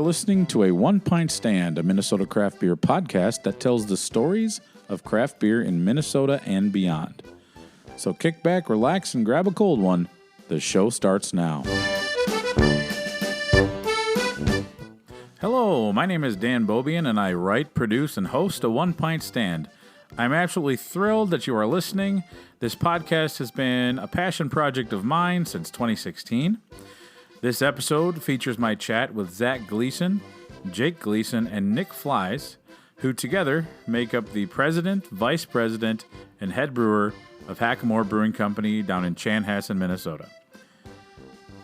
listening to a One Pint Stand, a Minnesota craft beer podcast that tells the stories of craft beer in Minnesota and beyond. So kick back, relax, and grab a cold one. The show starts now. Hello, my name is Dan Bobian, and I write, produce, and host a One Pint Stand. I'm absolutely thrilled that you are listening. This podcast has been a passion project of mine since 2016. This episode features my chat with Zac Gleason, Jake Gleason, and Nick Flies, who together make up the president, vice president, and head brewer of Hackamore Brewing Company down in Chanhassen, Minnesota.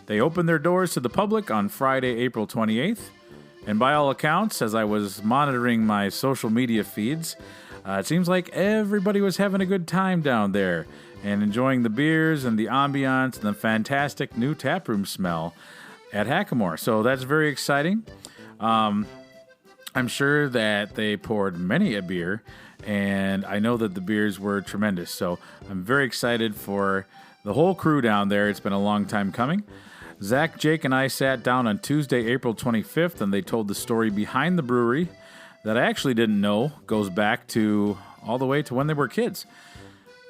They opened their doors to the public on Friday, April 28th, and by all accounts, as I was monitoring my social media feeds, it seems like everybody was having a good time down there and enjoying the beers and the ambiance and the fantastic new taproom smell at Hackamore. So that's very exciting. I'm sure that they poured many a beer, and I know that the beers were tremendous. So I'm very excited for the whole crew down there. It's been a long time coming. Zac, Jake, and I sat down on Tuesday, April 25th, and they told the story behind the brewery that I actually didn't know goes back to all the way to when they were kids.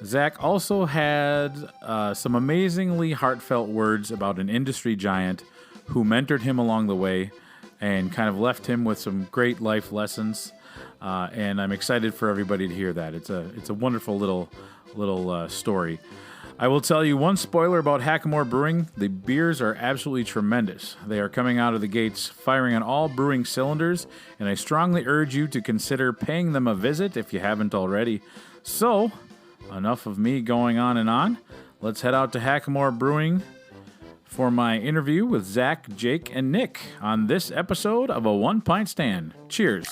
Zac also had some amazingly heartfelt words about an industry giant who mentored him along the way and kind of left him with some great life lessons. And I'm excited for everybody to hear that. It's a wonderful little story. I will tell you one spoiler about Hackamore Brewing. The beers are absolutely tremendous. They are coming out of the gates firing on all brewing cylinders, and I strongly urge you to consider paying them a visit if you haven't already. So, enough of me going on and on. Let's head out to Hackamore Brewing for my interview with Zac, Jake, and Nick on this episode of a One Pint Stand. Cheers.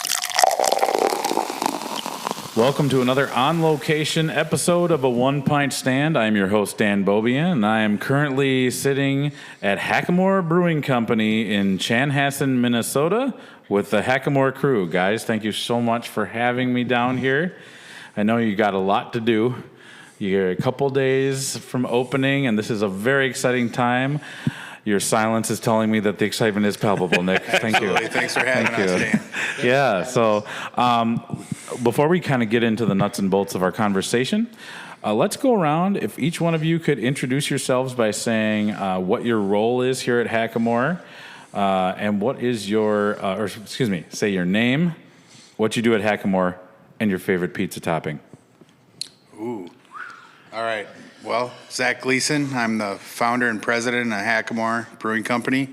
Welcome to another on-location episode of a One Pint Stand. I'm your host, Dan Bobian, and I am currently sitting at Hackamore Brewing Company in Chanhassen, Minnesota, with the Hackamore crew. Guys, thank you so much for having me down here. I know you got a lot to do. You're a couple days from opening, and this is a very exciting time. Your silence is telling me that the excitement is palpable, Nick. Thank you. Thanks for having us, Dan. Yeah, so before we kind of get into the nuts and bolts of our conversation, let's go around. If each one of you could introduce yourselves by saying what your role is here at Hackamore, and what is your, say your name, what you do at Hackamore, and your favorite pizza topping. Ooh. All right. Well, Zac Gleason. I'm the founder and president of Hackamore Brewing Company,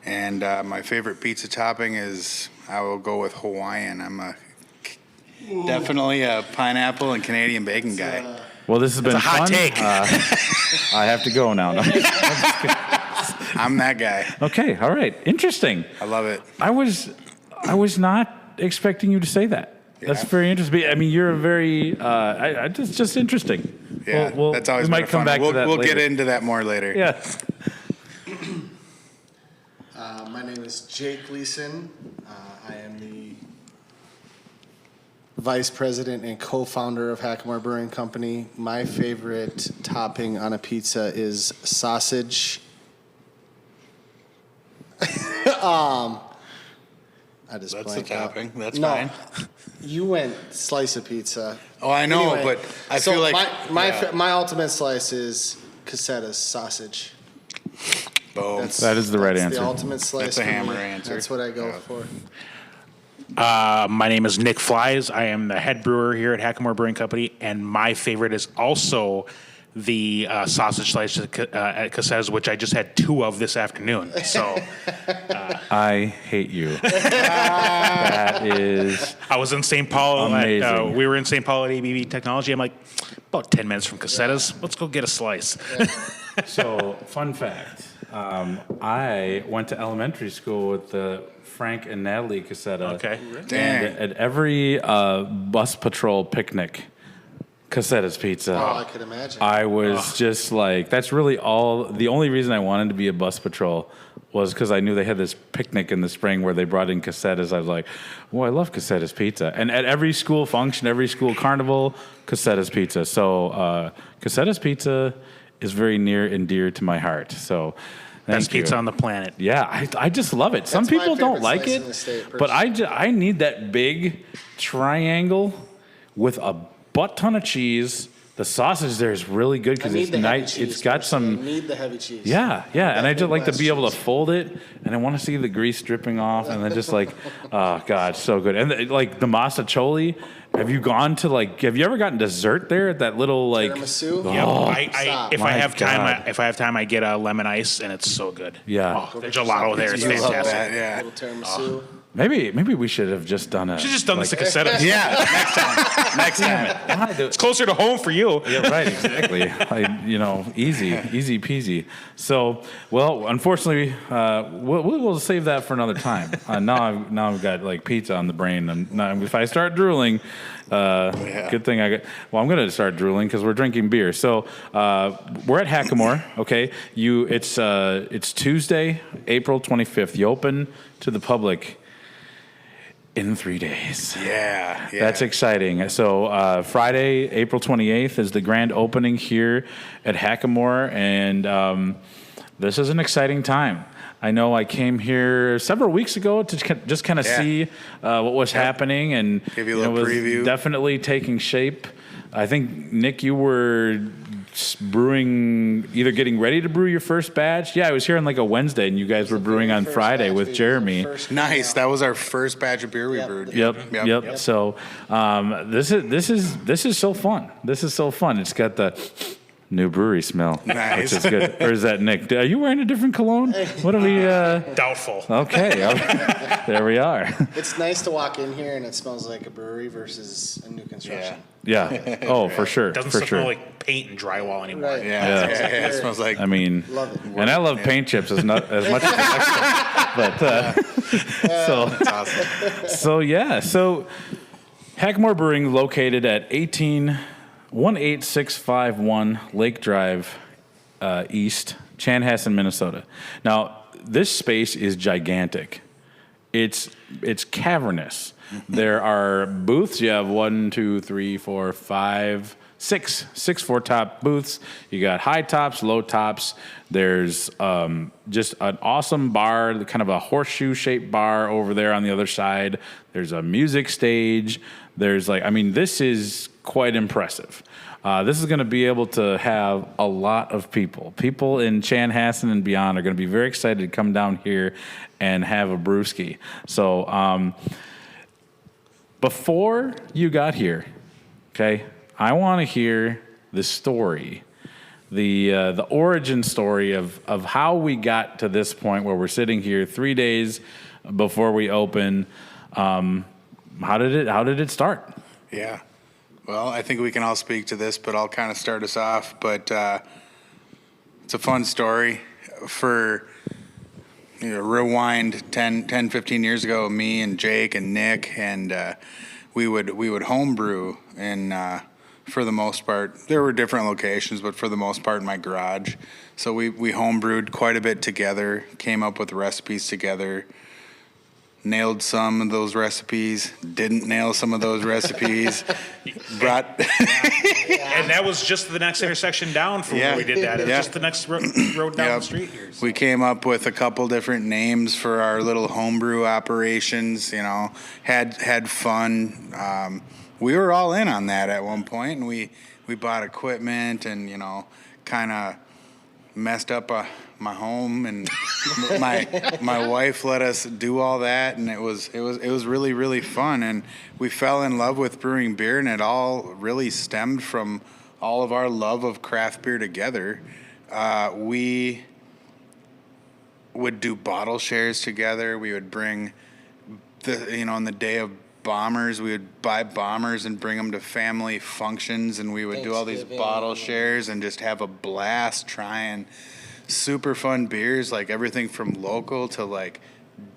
and my favorite pizza topping is, I will go with Hawaiian. I'm definitely a pineapple and Canadian bacon guy. Well, this has been a hot fun. take. I have to go now. No. I'm that guy. Okay, all right. Interesting. I love it. I was not expecting you to say that. That's very interesting. I mean, you're a very, it's just interesting. Yeah, that's always we might come back to that We'll later. get into that more later. Yeah. My name is Jake Gleason. I am the vice president and co-founder of Hackamore Brewing Company. My favorite topping on a pizza is sausage. That's the topping. That's no, fine. You went slice of pizza. Oh, I know, Anyway, but I feel like my ultimate slice is Cassetta's sausage. Boom. That is the right That's answer. The ultimate slice. That's a for me. hammer answer. That's what I go for. My name is Nick Flies. I am the head brewer here at Hackamore Brewing Company, and my favorite is also the sausage slice at Cassetta's, which I just had 2 of this afternoon. So I hate you. That is I was in St. Paul. amazing. We were in St. Paul at ABB Technology. I'm like, about 10 minutes from Cassetta's. Let's go get a slice. So, fun fact. I went to elementary school with the Frank and Natalie Cassetta. Okay. Dang. And at every bus patrol picnic, Cassetta's Pizza. Oh, I could imagine. I was just like, that's really the only reason I wanted to be a bus patrol was because I knew they had this picnic in the spring where they brought in Cassetta's. I was like, oh, I love Cassetta's Pizza. And at every school function, every school carnival, Cassetta's Pizza. So Cassetta's Pizza is very near and dear to my heart. So Best pizza on the planet. Yeah, I just love it. Some That's my people don't favorite like slice it, in the state, but I need that big triangle with a butt ton of cheese. The sausage there is really good because it's nice. It's got some. I need the heavy cheese. Yeah, and I just like to be able to cheese. fold it, and I want to see the grease dripping off, and then just like, oh god, so good. And like the masticholi. Have you gone to have you ever gotten dessert there at that little Tiramisu? Oh, Yep. If I my have time, God. if I have time, I get a lemon ice, and it's so good. Yeah. Oh, the gelato there is You love fantastic. that, yeah. Little tiramisu. Maybe we should have just done a. Should just done this at Casetas. Yeah, next time. It's closer to home for you. Yeah, right, exactly. Easy peasy. So, well, unfortunately, we'll save that for another time. Now I've got like pizza on the brain, and now if I start drooling, good thing I got. Well, I'm going to start drooling because we're drinking beer. So we're at Hackamore. Okay, it's Tuesday, April 25th. You open to the public in 3 days. Yeah. That's exciting. So Friday, April 28th is the grand opening here at Hackamore, and this is an exciting time. I know I came here several weeks ago to just kind of see what was happening, and Give you a little it was preview. definitely taking shape. I think, Nick, you were brewing, either getting ready to brew your first batch. Yeah, I was here on like a Wednesday, and you guys were brewing on First Friday batch, with we did the Jeremy. first Nice. one. That was our first batch of beer we Yep. brewed. Yep. So this is so fun. This is so fun. It's got the new brewery smell, Nice. which is good. Or is that Nick? Are you wearing a different cologne? What are we? Doubtful. Okay, there we are. It's nice to walk in here and it smells like a brewery versus a new construction. Yeah. Oh, for sure. Doesn't For smell sure. like paint and drywall anymore. Right. Yeah. Yeah. It smells like. I mean, Love it. and I love paint chips as much as the next one. But so. That's awesome. So Hackamore Brewing, located at 18651 Lake Drive East, Chanhassen, Minnesota. Now, this space is gigantic. It's cavernous. There are booths. You have 6 4-top booths. You got high tops, low tops. There's just an awesome bar, kind of a horseshoe-shaped bar over there on the other side. There's a music stage. This is quite impressive. This is going to be able to have a lot of people. People in Chanhassen and beyond are going to be very excited to come down here and have a brewski. So before you got here, okay, I want to hear the story, the origin story of how we got to this point where we're sitting here 3 days before we open. How did it start? Yeah. Well, I think we can all speak to this, but I'll kind of start us off. But it's a fun story. Rewind 10, 15 years ago, me and Jake and Nick, and we would homebrew, and for the most part, there were different locations, but for the most part in my garage. So we homebrewed quite a bit together, came up with recipes together, nailed some of those recipes, didn't nail some of those recipes, brought... And that was just the next intersection down from where we did that. It was just the next road down the street here. So. We came up with a couple different names for our little homebrew operations, had fun. We were all in on that at one point, and we bought equipment and, kind of messed up my home, and my wife let us do all that, and it was really, really fun, and we fell in love with brewing beer, and it all really stemmed from all of our love of craft beer together. We would do bottle shares together. We would bring on the day of bombers, we would buy bombers and bring them to family functions, and we would do all these bottle shares and just have a blast trying super fun beers, like everything from local to like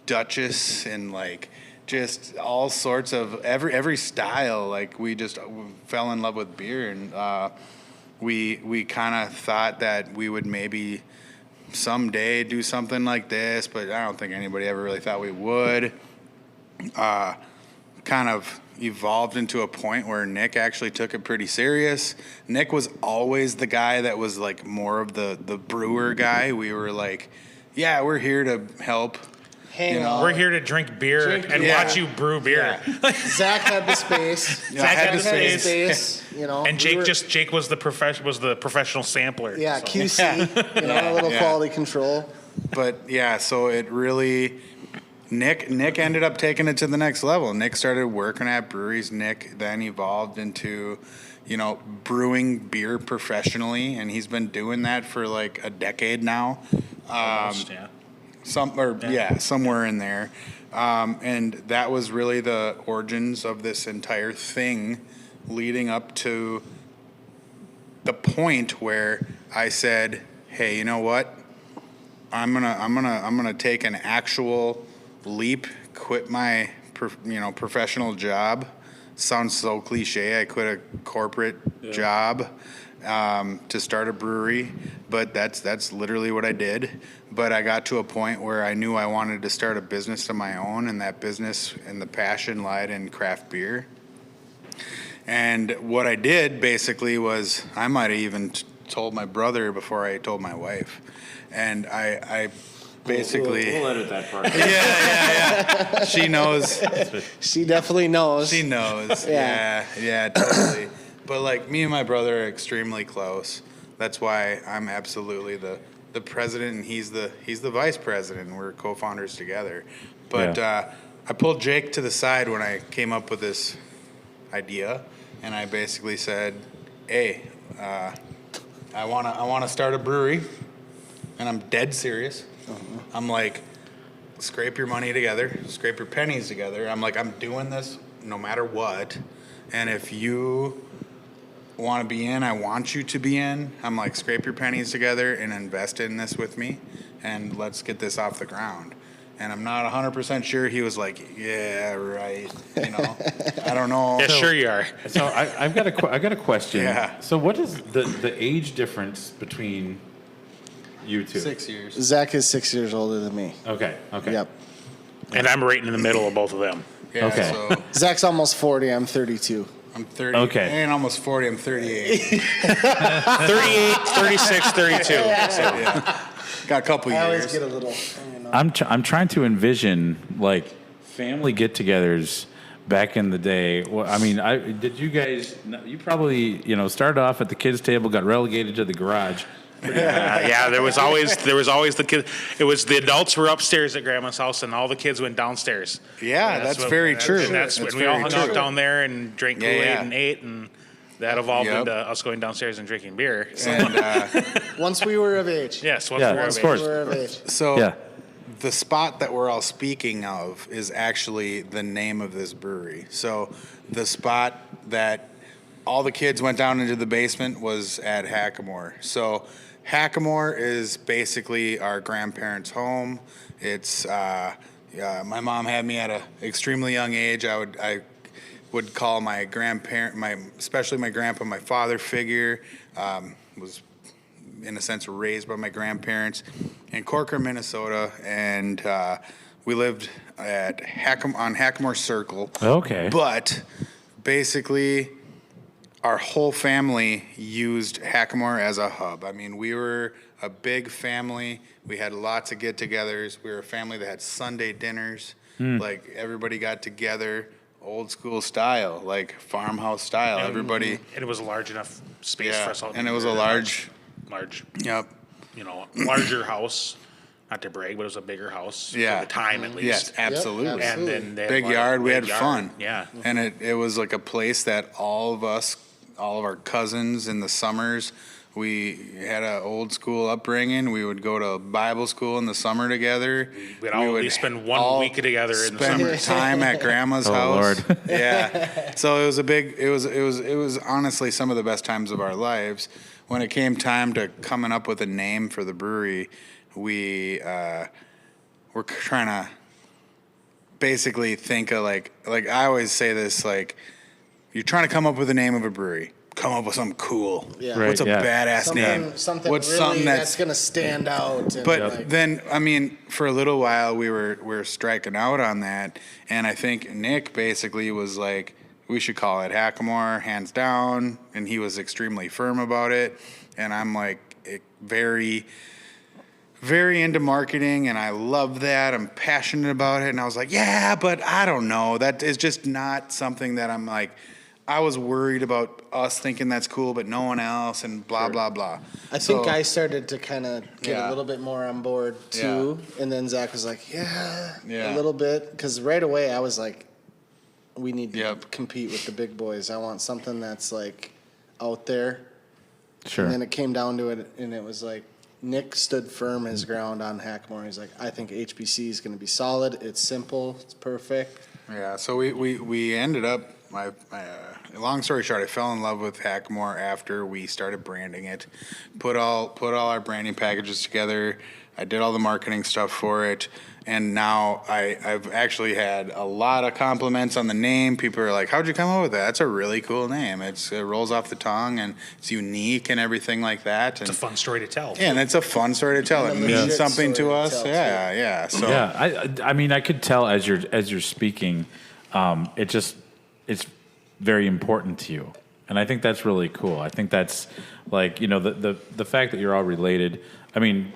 Duchess and like just all sorts of every style. Like we just fell in love with beer, and we kind of thought that we would maybe someday do something like this, but I don't think anybody ever really thought we would. Kind of evolved into a point where Nick actually took it pretty serious. Nick was always the guy that was like more of the brewer guy. We were like yeah, we're here to help. Hang You know, on. We're here to drink beer and beer. watch you brew beer. Zach had the space. Zach had the Zach space. You know, And Jake was the professional sampler. yeah, so. QC. You know, a little quality control. But yeah, so it really, Nick ended up taking it to the next level. Nick started working at breweries. Nick then evolved into, brewing beer professionally, and he's been doing that for like a decade now. Almost, yeah. Somewhere in there. And that was really the origins of this entire thing, leading up to the point where I said, "Hey, you know what? I'm gonna take an actual leap, quit my professional job. Sounds so cliche. I quit a corporate job to start a brewery, but that's literally what I did. But I got to a point where I knew I wanted to start a business of my own, and that business and the passion lied in craft beer. And what I did basically was I might have even told my brother before I told my wife. And I basically... We'll edit that part. Yeah. She knows. She definitely knows. She knows. Yeah. Yeah, totally. But like me and my brother are extremely close. That's why I'm absolutely the president, and he's the vice president. And we're co-founders together. But I pulled Jake to the side when I came up with this idea, and I basically said, "Hey, I wanna start a brewery." And I'm dead serious. I'm like, scrape your money together, scrape your pennies together. I'm like, I'm doing this no matter what. And if you want to be in, I want you to be in. I'm like, scrape your pennies together and invest in this with me, and let's get this off the ground. And I'm not 100% sure he was like, yeah, right. I don't know. Yeah, sure you are. So I've got a question. Yeah. So what is the age difference between you two? 6 years. Zach is 6 years older than me. Okay. Yep. And I'm right in the middle of both of them. Yeah, Okay. So Zach's almost 40. I'm 32. I'm 30. Okay. I ain't almost 40. I'm 38. 38, 36, 32. So. Yeah. Got a couple I always years. get a little. I'm trying to envision like family get-togethers back in the day. Well, I mean, did you guys? You probably started off at the kids' table, got relegated to the garage. Yeah, there was always the kid. It was the adults were upstairs at Grandma's house, and all the kids went downstairs. Yeah, that's very true. And that's when we all hung out down there and drank Kool-Aid and ate, and that evolved into us going downstairs and drinking beer. So. And Once we were of age. Yes, Yeah, of Once course. we were of age. so the spot that we're all speaking of is actually the name of this brewery. So the spot that all the kids went down into the basement was at Hackamore. So Hackamore is basically our grandparents' home. It's my mom had me at an extremely young age. I would call my grandparent, especially my grandpa, my father figure. Was in a sense raised by my grandparents in Corcoran, Minnesota, and we lived at on Hackamore Circle. Okay. But basically, our whole family used Hackamore as a hub. I mean, we were a big family. We had lots of get-togethers. We were a family that had Sunday dinners. Like, everybody got together, old school style, like farmhouse style. Everybody. And it was a large enough space for us all. And it was a large. Yep. Larger house. Not to brag, but it was a bigger house for the time at least. Yes, absolutely. Yep, And then they had Big a lot of yard. We big had yard. fun. Yeah. And it was like a place that all of our cousins in the summers, we had an old school upbringing. We would go to Bible school in the summer together. We'd always spend 1 week together in the summer. Spend time at Grandma's house. Lord. Yeah. So it was it was honestly some of the best times of our lives. When it came time to coming up with a name for the brewery, we were trying to basically think of like I always say this, like, you're trying to come up with a name of a brewery. Come up with something cool. Yeah. Right, What's a badass name? Something What's really something that's going to stand out. And But then, I mean, for a little while, we were striking out on that, and I think Nick basically was like, we should call it Hackamore, hands down, and he was extremely firm about it, and I'm like very very into marketing, and I love that. I'm passionate about it. And I was like, yeah, but I don't know. That is just not something that I'm like, I was worried about us thinking that's cool, but no one else, and blah, blah, blah. I think I started to kind of get Yeah. a little bit more on board too. And then Zach was like, yeah, a little bit. Because right away I was like, we need to compete with the big boys. I want something that's like out there. Sure. And then it came down to it, and it was like, Nick stood firm his ground on Hackamore. He's like, I think HBC is going to be solid. It's simple. It's perfect. Yeah, so we ended up, long story short, I fell in love with Hackamore after we started branding it. Put all our branding packages together. I did all the marketing stuff for it. And now I've actually had a lot of compliments on the name. People are like, how'd you come up with that? That's a really cool name. It rolls off the tongue, and it's unique and everything like that. And It's a fun story to tell. yeah, and it's a fun story to tell. It means something to us. Yeah. So I mean, I could tell as you're speaking, it's very important to you, and I think that's really cool. I think that's like, the fact that you're all related. I mean,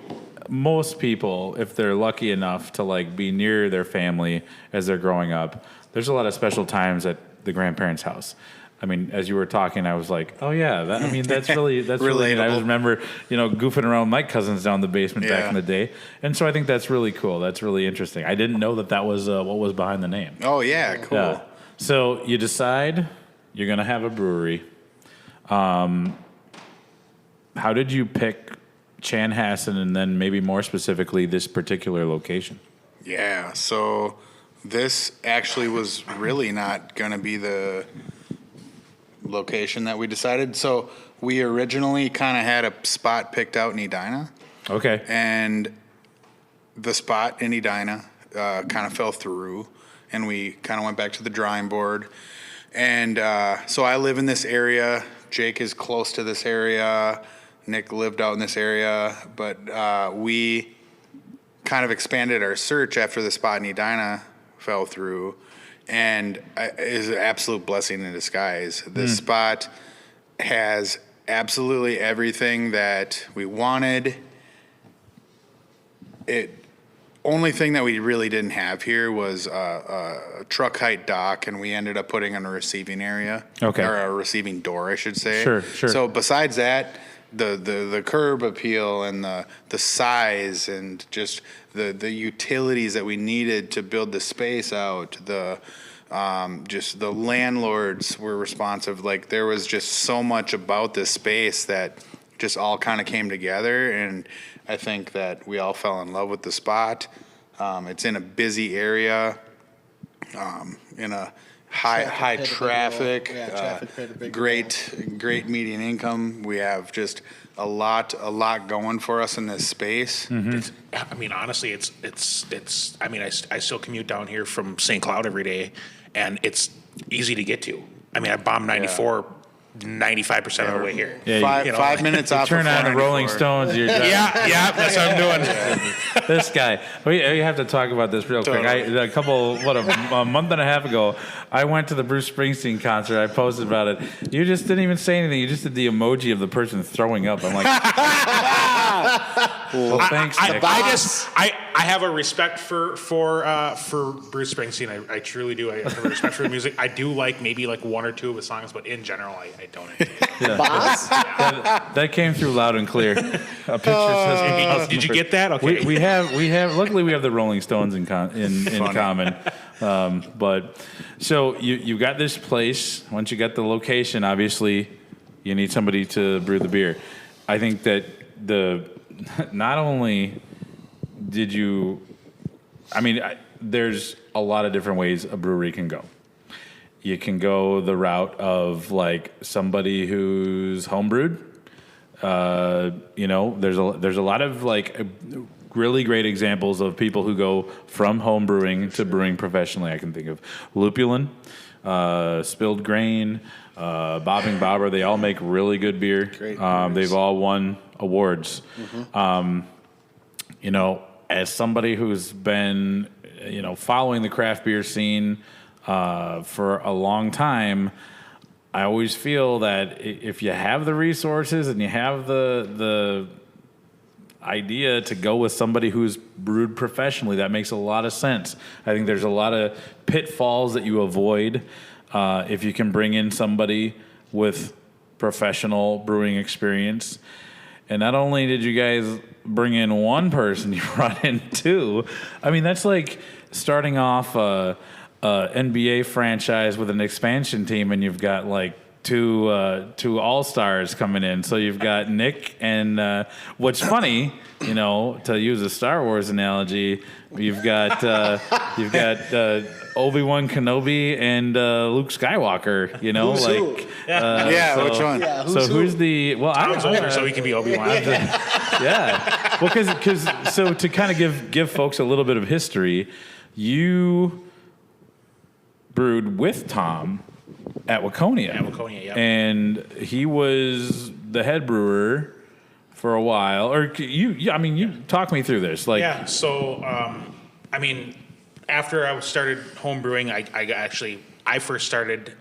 most people, if they're lucky enough to like be near their family as they're growing up, there's a lot of special times at the grandparents' house. I mean, as you were talking, I was like, "Oh yeah, that's really neat." I just remember, goofing around with my cousins down the basement back in the day, and so I think that's really cool. That's really interesting. I didn't know that was what was behind the name. Oh yeah, cool. Yeah. So you decide you're gonna have a brewery. How did you pick Chanhassen, and then maybe more specifically this particular location? Yeah, so this actually was really not going to be the location that we decided. So we originally kind of had a spot picked out in Edina. Okay. And the spot in Edina kind of fell through, and we kind of went back to the drawing board. And so I live in this area. Jake is close to this area. Nick lived out in this area, but we kind of expanded our search after the spot in Edina fell through, and it is an absolute blessing in disguise. This spot has absolutely everything that we wanted. Only thing that we really didn't have here was a truck height dock, and we ended up putting in a receiving area. Okay. Or a receiving door, I should say. Sure. So besides that, the curb appeal and the size and just the utilities that we needed to build the space out, just the landlords were responsive. Like, there was just so much about this space that just all kind of came together, and I think that we all fell in love with the spot. It's in a busy area, in a high traffic, great median income. We have just a lot going for us in this space. I mean, honestly, it's. I mean, I still commute down here from St. Cloud every day, and it's easy to get to. I mean, I bomb 94 95% of the way here. Yeah, 5 minutes off. Turn on the Rolling 494. Stones. You're done. Yeah, that's what I'm doing. This guy. We have to talk about this real quick. A month and a half ago, I went to the Bruce Springsteen concert. I posted about it. You just didn't even say anything. You just did the emoji of the person throwing up. I'm like, well, thanks, Nick. I have a respect for Bruce Springsteen. I truly do. I have a respect for the music. I do like maybe like one or two of his songs, but in general, I don't. Boss? That came through loud and clear. A picture says. Did you get that? Okay. We have. Luckily, we have the Rolling Stones in common. But so you got this place. Once you got the location, obviously, you need somebody to brew the beer. I think that not only did you, there's a lot of different ways a brewery can go. You can go the route of like somebody who's homebrewed. There's a lot of like really great examples of people who go from home brewing to brewing professionally. I can think of Lupulin, Spilled Grain, Bobbing Bobber. They all make really good beer. They've all won awards. As somebody who's been, following the craft beer scene for a long time, I always feel that if you have the resources and you have the idea to go with somebody who's brewed professionally. That makes a lot of sense. I think there's a lot of pitfalls that you avoid if you can bring in somebody with professional brewing experience. And not only did you guys bring in one person, you brought in two. I mean, that's like starting off a NBA franchise with an expansion team, and you've got like two all-stars coming in. So you've got Nick and what's funny, to use a Star Wars analogy, you've got Obi-Wan Kenobi and Luke Skywalker. Who's who? Which one? Yeah, Who's the? Well, Tom's older, so he can be Obi-Wan. Yeah. Well, because to kind of give folks a little bit of history, you brewed with Tom at Waconia. At Waconia, yeah. And he was the head brewer for a while. Or you talk me through this. Yeah. So, after I started home brewing, I first started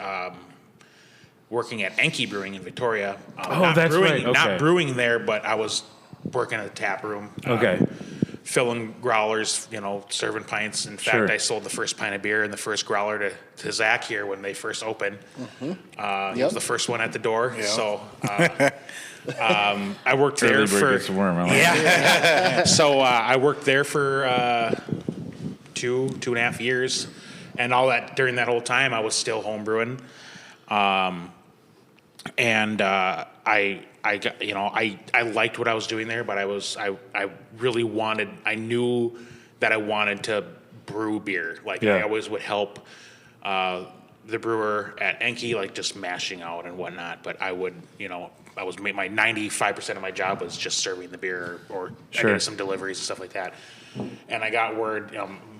working at Enki Brewing in Victoria. That's right. Okay. Not brewing there, but I was working at the tap room. Okay. Filling growlers, serving pints. In fact, Sure. I sold the first pint of beer and the first growler to Zac here when they first opened. Mm-hmm. He was the first one at the door. Yep. So I worked there for... So I worked there for 2.5 years. And all that, during that whole time, I was still home brewing. I liked what I was doing there, but I really wanted, I knew that I wanted to brew beer. I always would help the brewer at Enki, just mashing out and whatnot. But I would, my 95% of my job was just serving the beer or I did some deliveries and stuff like that. And I got word,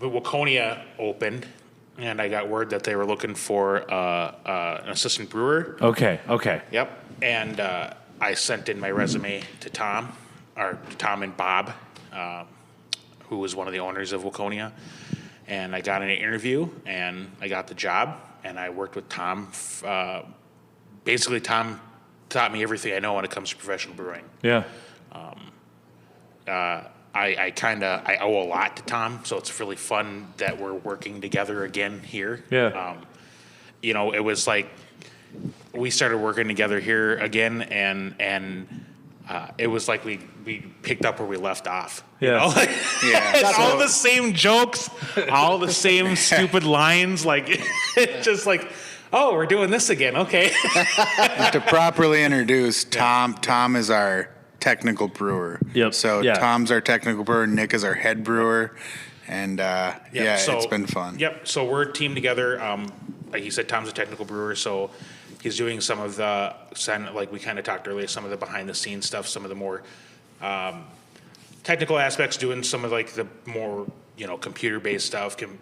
Waconia opened. And I got word that they were looking for an assistant brewer. Okay. Yep. And I sent in my resume to Tom and Bob, who was one of the owners of Waconia. And I got an interview, and I got the job. And I worked with Tom. Basically, Tom taught me everything I know when it comes to professional brewing. Yeah. I owe a lot to Tom, so it's really fun that we're working together again here. Yeah. It was like we started working together here again, and it was like we picked up where we left off. Yeah. It's all the same jokes, all the same stupid lines. It's just like, oh, we're doing this again. Okay. To properly introduce, Tom is our technical brewer. Yep. So Tom's our technical brewer, Nick is our head brewer, and it's been fun. Yep. So we're a team together. Like he said, Tom's a technical brewer, so he's doing some of the, like we kind of talked earlier, some of the behind the scenes stuff, some of the more technical aspects, doing some of the more computer based stuff, and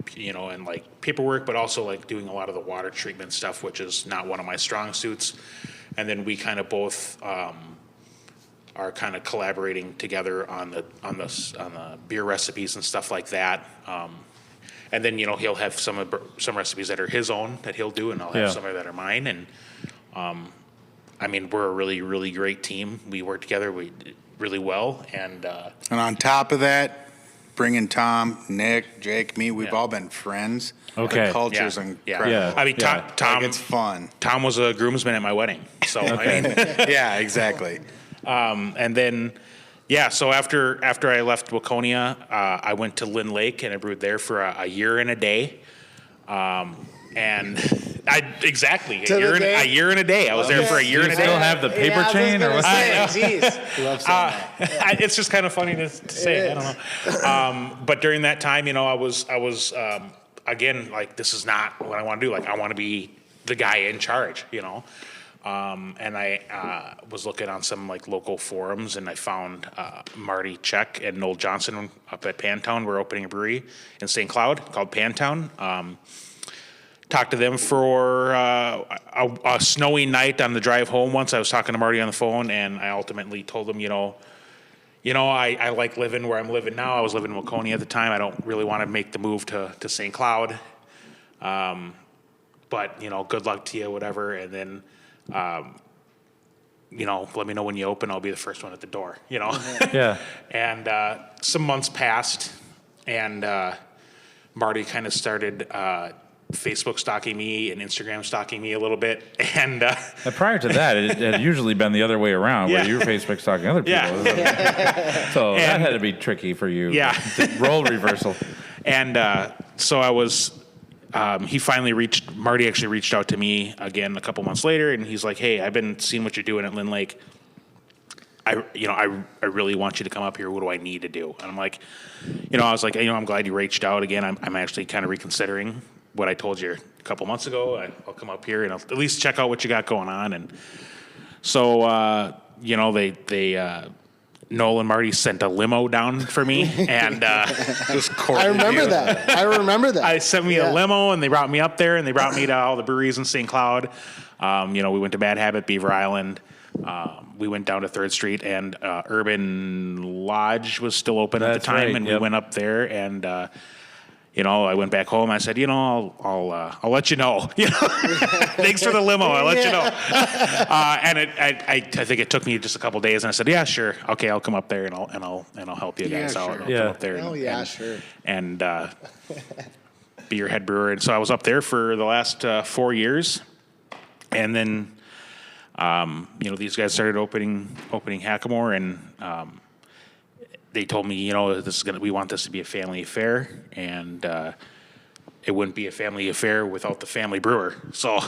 paperwork, but also doing a lot of the water treatment stuff, which is not one of my strong suits. And then we kind of both are kind of collaborating together on the beer recipes and stuff like that. And then he'll have some recipes that are his own that he'll do, and I'll have some that are mine. And we're a really, really great team. We work together really well, and on top of that, bringing Tom, Nick, Jake, me, we've all been friends. Okay. The culture's incredible. Yeah. Tom, it's fun. Tom was a groomsman at my wedding, so yeah, exactly. And then, so after I left Waconia, I went to Lynn Lake and I brewed there for a year and a day. And a year and a day. I was there for a year and a day. Still have the paper chain, or what? It's just kind of funny to say. I don't know. But during that time, I was again, this is not what I want to do. I want to be the guy in charge, And I was looking on some local forums, and I found Marty Check and Noel Johnson up at Pantown. We're opening a brewery in St. Cloud called Pantown. Talked to them for a snowy night on the drive home once. I was talking to Marty on the phone, and I ultimately told him, I like living where I'm living now. I was living in Waconia at the time. I don't really want to make the move to St. Cloud. But, good luck to you, whatever. And then let me know when you open. I'll be the first one at the door, Yeah. And some months passed, and Marty kind of started Facebook stalking me and Instagram stalking me a little bit. And Prior to that, it had usually been the other way around, where you were Facebook stalking other people. Yeah. So that had to be tricky for you. Yeah. Role reversal. And so I was, Marty actually reached out to me again a couple months later, and he's like, hey, I've been seeing what you're doing at Lynn Lake. I really want you to come up here. What do I need to do? And I'm like, I was like, I'm glad you reached out again. I'm actually kind of reconsidering what I told you a couple months ago. I'll come up here and I'll at least check out what you got going on. And so, Noel and Marty sent a limo down for me, and I remember that. I sent me a limo, and they brought me up there, and they brought me to all the breweries in St. Cloud. We went to Bad Habit, Beaver Island. We went down to 3rd Street, and Urban Lodge was still open at the time, right, and we went up there, and I went back home. I said, I'll let you know. Thanks for the limo. I'll let you know. And I think it took me just a couple days, and I said, yeah, sure, okay, I'll come up there and I'll help you guys out. I'll come up there. Sure. And be your head brewer. And so I was up there for the last 4 years, and then these guys started opening Hackamore, and they told me, we want this to be a family affair, and it wouldn't be a family affair without the family brewer. So,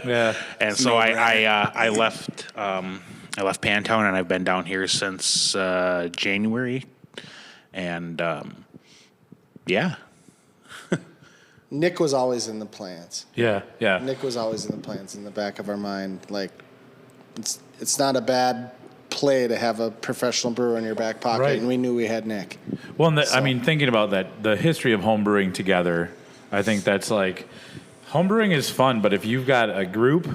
Yeah. And so I left Pantown, and I've been down here since January, and yeah. Nick was always in the plans. Yeah. Nick was always in the plans in the back of our mind. Like, it's not a bad play to have a professional brewer in your back pocket, Right. and we knew we had Nick. Well, thinking about that, the history of home brewing together, I think that's like, home brewing is fun, but if you've got a group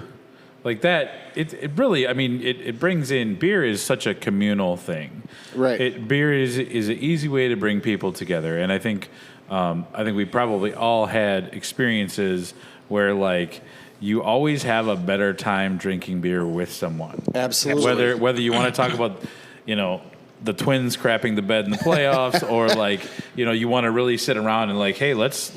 like that, it really, it brings in, beer is such a communal thing. Right. Beer is an easy way to bring people together, and I think we probably all had experiences where, like, you always have a better time drinking beer with someone. Absolutely. Whether you want to talk about, the Twins crapping the bed in the playoffs, or like, you want to really sit around and like, hey, let's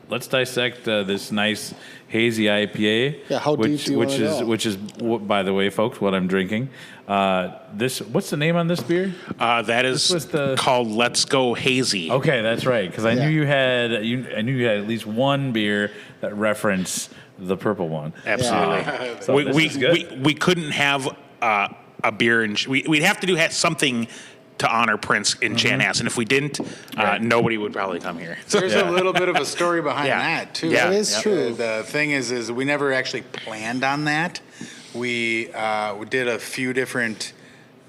dissect this nice hazy IPA. Yeah, how deep do you want to go? Which is, by the way, folks, what I'm drinking. What's the name on this beer? That is called Let's Go Hazy. Okay, that's right. Because I knew you had at least one beer that referenced the purple one. Absolutely. So we couldn't have a beer, and we'd have to have something to honor Prince in Chanhassen. If we didn't, nobody would probably come here. There's a little bit of a story behind that, too. Yeah. It is true. The thing is we never actually planned on that. We did a few different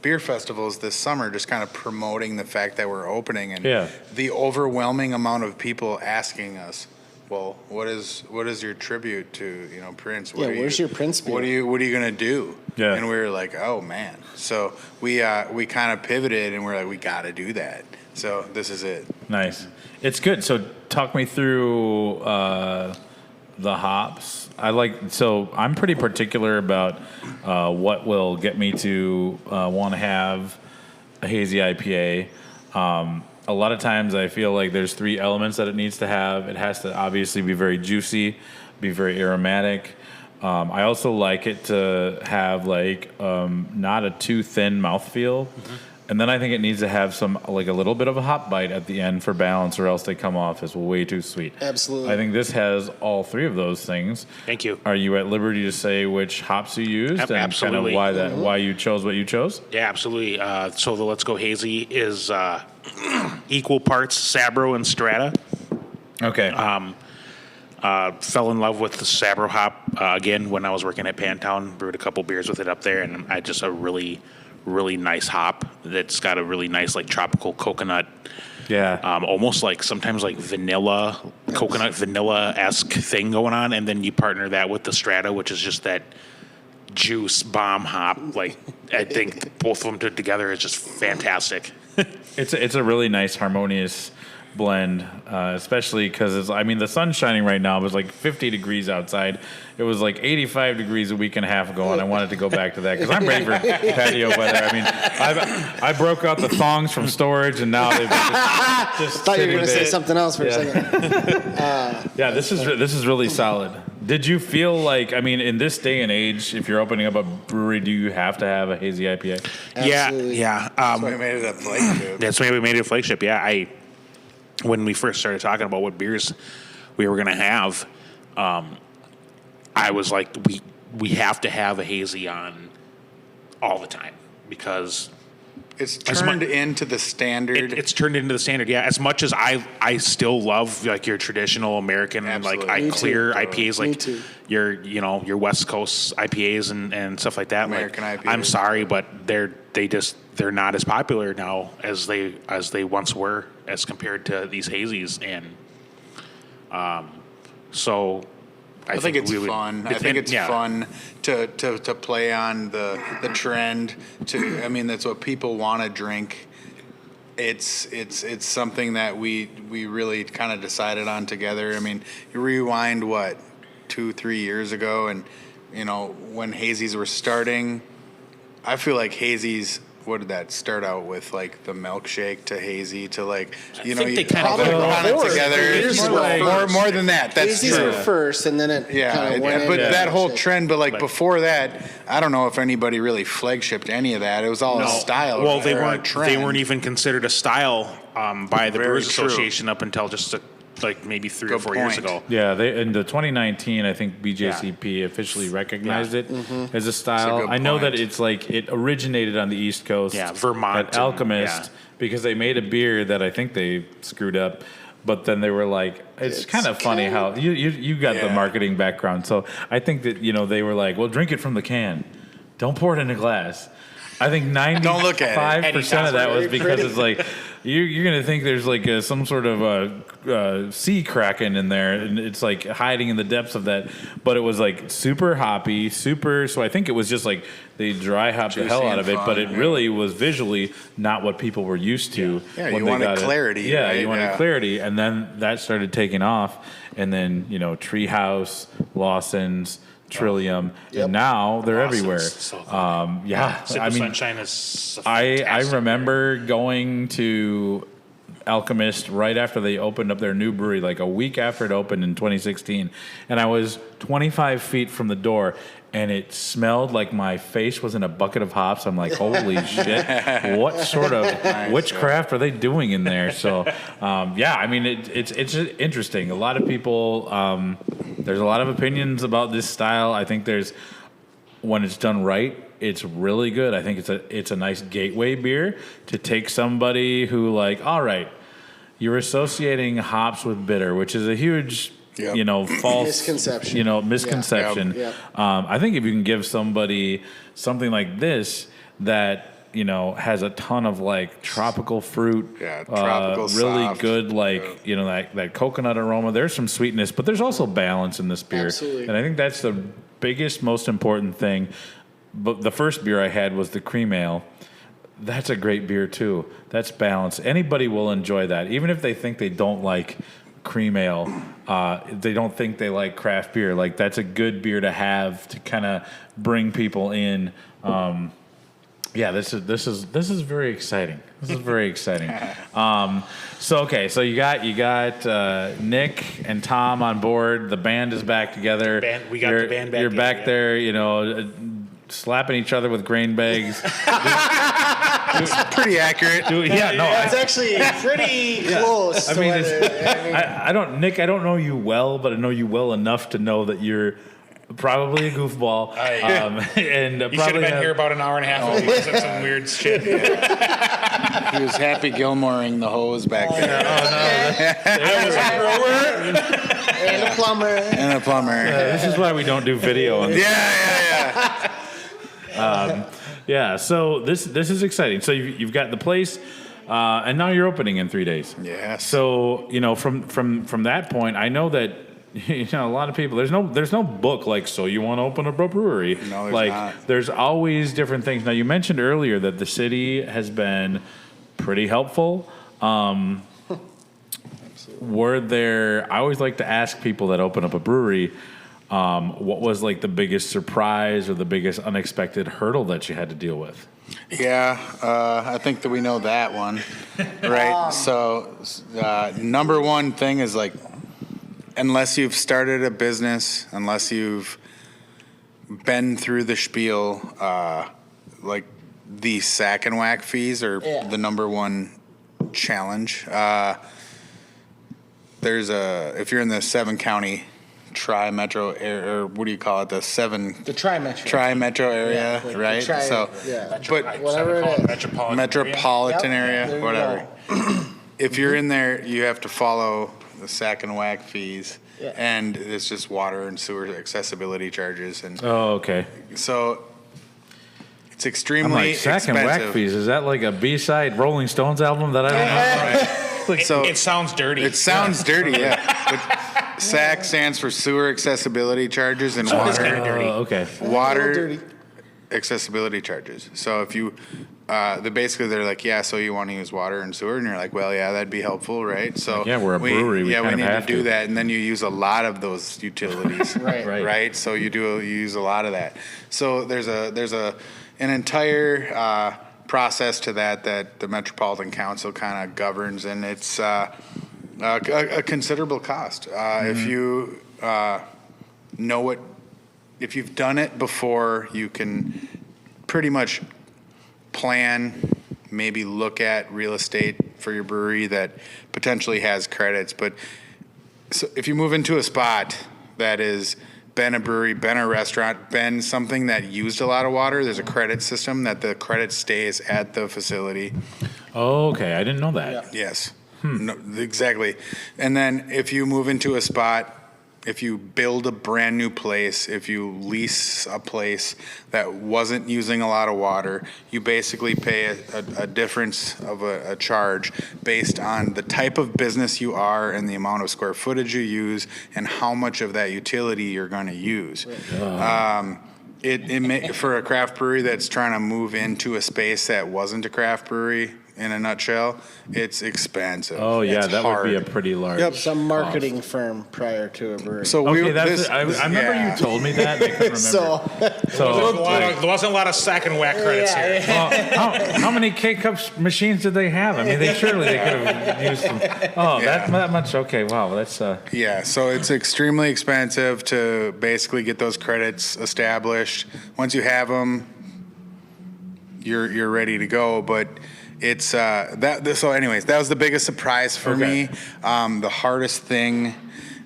beer festivals this summer, just kind of promoting the fact that we're opening, and the overwhelming amount of people asking us, well, what is your tribute to Prince? Where's your Prince beer? What are you gonna do? Yeah. And we were like, oh man. So we kind of pivoted, and we're like, we got to do that. So this is it. Nice. It's good. So talk me through the hops. I'm pretty particular about what will get me to want to have a hazy IPA. A lot of times I feel like there's 3 elements that it needs to have. It has to obviously be very juicy, be very aromatic. I also like it to have not a too thin mouthfeel. Mm-hmm. And then I think it needs to have a little bit of a hop bite at the end for balance, or else they come off as way too sweet. Absolutely. I think this has all 3 of those things. Thank you. Are you at liberty to say which hops you used Absolutely. and kind of why you chose what you chose? Yeah, absolutely. So the Let's Go Hazy is equal parts Sabro and Strata. Okay. Fell in love with the Sabro hop again when I was working at Pantown. Brewed a couple beers with it up there, and I just a really nice hop that's got a really nice tropical coconut. Yeah. Almost sometimes vanilla, coconut vanilla-esque thing going on, and then you partner that with the Strata, which is just that juice bomb hop. I think both of them together is just fantastic. It's a really nice harmonious blend, especially because the sun's shining right now. It was like 50 degrees outside. It was like 85 degrees a week and a half ago, and I wanted to go back to that because I'm ready for patio weather. I mean, I broke out the thongs from storage, and now they've just Thought you were going to say something else for a second. Yeah, this is really solid. Did you feel like, in this day and age, if you're opening up a brewery, do you have to have a hazy IPA? Absolutely. Yeah. That's why we made it a flagship. That's why we made it a flagship. Yeah, when we first started talking about what beers we were going to have, I was like, we have to have a hazy on all the time because it's turned into the standard. It's turned into the standard. Yeah, as much as I still love like your traditional American Absolutely. clear IPAs, Me like too. your West Coast IPAs and stuff like that. American IPAs. I'm sorry, but they're not as popular now as they once were as compared to these hazies, and so I think it's fun. I think it's fun to play on the trend. That's what people want to drink. It's something that we really kind of decided on together. You rewind 2-3 years ago, and when hazies were starting, I feel like hazies. What did that start out with? Like the milkshake to hazy to think they kind of run it together. More than that. That's Hazies true. were first, and then it kind of went but into that whole milkshake. trend. But before that, I don't know if anybody really flagshipped any of that. It was all a style. Well, they or a weren't. trend. They weren't even considered a style by the Very Brewers true. Association up until just maybe 3 or 4 years point. ago. Yeah, in the 2019, I think BJCP officially recognized it as a style. That's a good I know that point. it originated on the East Coast. Yeah, Vermont at Alchemist, because they made a beer that I think they screwed up. But then they were like, it's kind of funny how you got the marketing background. So I think that, they were like, well, drink it from the can. Don't pour it in a glass. I think 95% of that was because it's like, you're going to think there's like some sort of sea kraken in there, and it's like hiding in the depths of that. But it was like super hoppy, so I think it was just like they dry hopped the hell out of it, but it really was visually not what people were used to. Yeah, when you they wanted got it. clarity. Yeah, right? you wanted clarity, and then that started taking off, and then Treehouse, Lawson's, Trillium, and now they're everywhere. So good. Sunshine is. I remember going to Alchemist right after they opened up their new brewery, like a week after it opened in 2016, and I was 25 feet from the door, and it smelled like my face was in a bucket of hops. I'm like, holy shit, what sort of witchcraft are they doing in there? So, it's interesting. A lot of people, there's a lot of opinions about this style. I think when it's done right, it's really good. I think it's a nice gateway beer to take somebody who all right, you're associating hops with bitter, which is a huge false misconception. Yep. I think if you can give somebody something like this that has a ton of tropical fruit, tropical really soft, good that coconut aroma. There's some sweetness, but there's also balance in this beer. Absolutely. And I think that's the biggest, most important thing. But the first beer I had was the cream ale. That's a great beer too. That's balanced. Anybody will enjoy that, even if they think they don't like cream ale. They don't think they like craft beer. That's a good beer to have to kind of bring people in. This is very exciting. This is very exciting. So you got Nick and Tom on board. The band is back together. We got the band back. You're back there, slapping each other with grain bags. It's pretty accurate. It's actually pretty close. I don't know you well, but I know you well enough to know that you're probably a goofball. And You should have been here about an hour and a half ago. You said some weird shit. He was Happy Gilmoreing the hose back there. I was a brewer. And a plumber. And a plumber. This is why we don't do video on this. Yeah. So this is exciting. So you've got the place, and now you're opening in 3 days. Yeah. So from that point, I know that a lot of people. There's no book so you want to open a brewery. No, there's not. There's always different things. Now you mentioned earlier that the city has been pretty helpful. were there, I always like to ask people that open up a brewery, what was like the biggest surprise or the biggest unexpected hurdle that you had to deal with? Yeah, I think that we know that one, right? So, number one thing is like, unless you've started a business, unless you've been through the spiel, like the sack and whack fees are the number one challenge. If you're in the 7-county tri-metro area, or what do you call it? The tri-metro. Tri-metro area, right? But whatever it is. Metropolitan area, whatever. If you're in there, you have to follow the sack and whack fees. Yeah. And it's just water and sewer accessibility charges. And okay. So it's extremely sack expensive. And whack fees. Is that like a B-side Rolling Stones album that I don't know? Right. So it sounds dirty. It sounds dirty, yeah. But SAC stands for sewer accessibility charges and water. It's kind of dirty. Okay. Water accessibility charges. So if you, basically they're like, yeah, so you want to use water and sewer, and you're like, well, yeah, that'd be helpful, right? So yeah, we're a brewery. We need to do that, and then you use a lot of those utilities, right? So you use a lot of that. So there's an entire process to that the Metropolitan Council kind of governs, and it's a considerable cost. If you if you've done it before, you can pretty much plan, maybe look at real estate for your brewery that potentially has credits. But so if you move into a spot that is been a brewery, been a restaurant, been something that used a lot of water, there's a credit system that the credit stays at the facility. Oh, okay. I didn't know that. Yeah. Yes. No, exactly. And then if you move into a spot, if you build a brand new place, if you lease a place that wasn't using a lot of water, you basically pay a difference of a charge based on the type of business you are and the amount of square footage you use and how much of that utility you're going to use. For a craft brewery that's trying to move into a space that wasn't a craft brewery, in a nutshell, it's expensive. Oh yeah, it's that hard. would be a pretty large. Some marketing firm prior to a brewery. So I remember you told me that. And I couldn't remember. There wasn't a lot of sack and whack credits here. Well, how many K-Cups machines did they have? I mean, they could have used some. Oh, that much. Okay, wow, that's. Yeah, so it's extremely expensive to basically get those credits established. Once you have them, you're ready to go. But it's So, anyways, that was the biggest surprise for me. The hardest thing,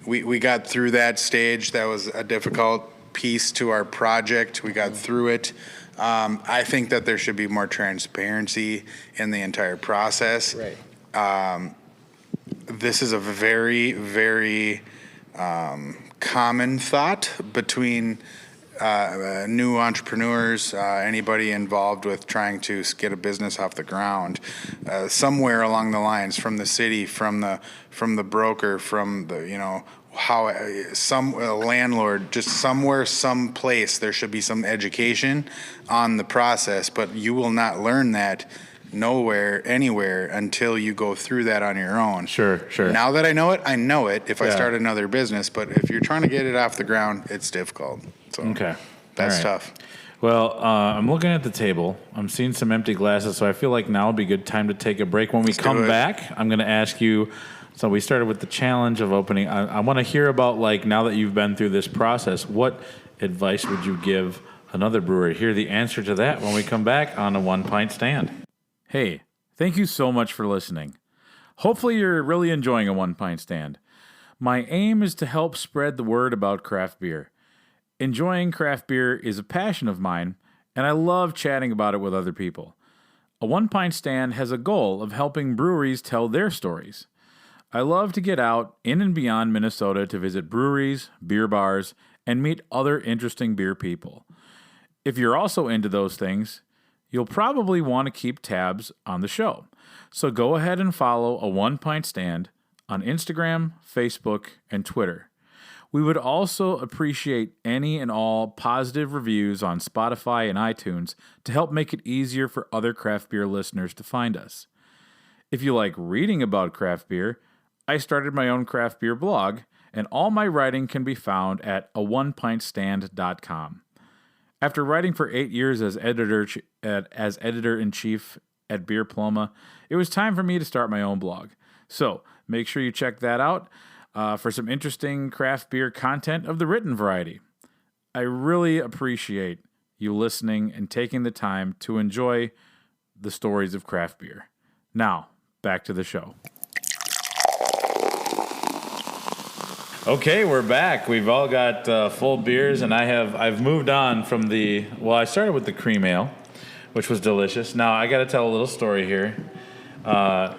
we got through that stage. That was a difficult piece to our project. We got through it. I think that there should be more transparency in the entire process. Right. This is a very, very common thought between new entrepreneurs, anybody involved with trying to get a business off the ground, somewhere along the lines, from the city, from the broker, from the some landlord, just somewhere, someplace, there should be some education on the process. But you will not learn that nowhere, anywhere, until you go through that on your own. Sure. Now that I know it if I start another business. But if you're trying to get it off the ground, it's difficult. So that's tough. Well, I'm looking at the table. I'm seeing some empty glasses, so I feel like now would be a good time to take a break. When we come back, I'm going to ask you. So we started with the challenge of opening. I want to hear about, like, now that you've been through this process, what advice would you give another brewer? Hear the answer to that when we come back on a One Pint Stand. Hey, thank you so much for listening. Hopefully you're really enjoying a One Pint Stand. My aim is to help spread the word about craft beer. Enjoying craft beer is a passion of mine, and I love chatting about it with other people. A One Pint Stand has a goal of helping breweries tell their stories. I love to get out in and beyond Minnesota to visit breweries, beer bars, and meet other interesting beer people. If you're also into those things, you'll probably want to keep tabs on the show. So go ahead and follow a One Pint Stand on Instagram, Facebook, and Twitter. We would also appreciate any and all positive reviews on Spotify and iTunes to help make it easier for other craft beer listeners to find us. If you like reading about craft beer, I started my own craft beer blog, and all my writing can be found at aonepintstand.com. After writing for 8 years as editor-in-chief at Beer Ploma, it was time for me to start my own blog. So make sure you check that out for some interesting craft beer content of the written variety. I really appreciate you listening and taking the time to enjoy the stories of craft beer. Now, back to the show. Okay, we're back. We've all got full beers, and I've moved on from I started with the cream ale, which was delicious. Now I got to tell a little story here. I've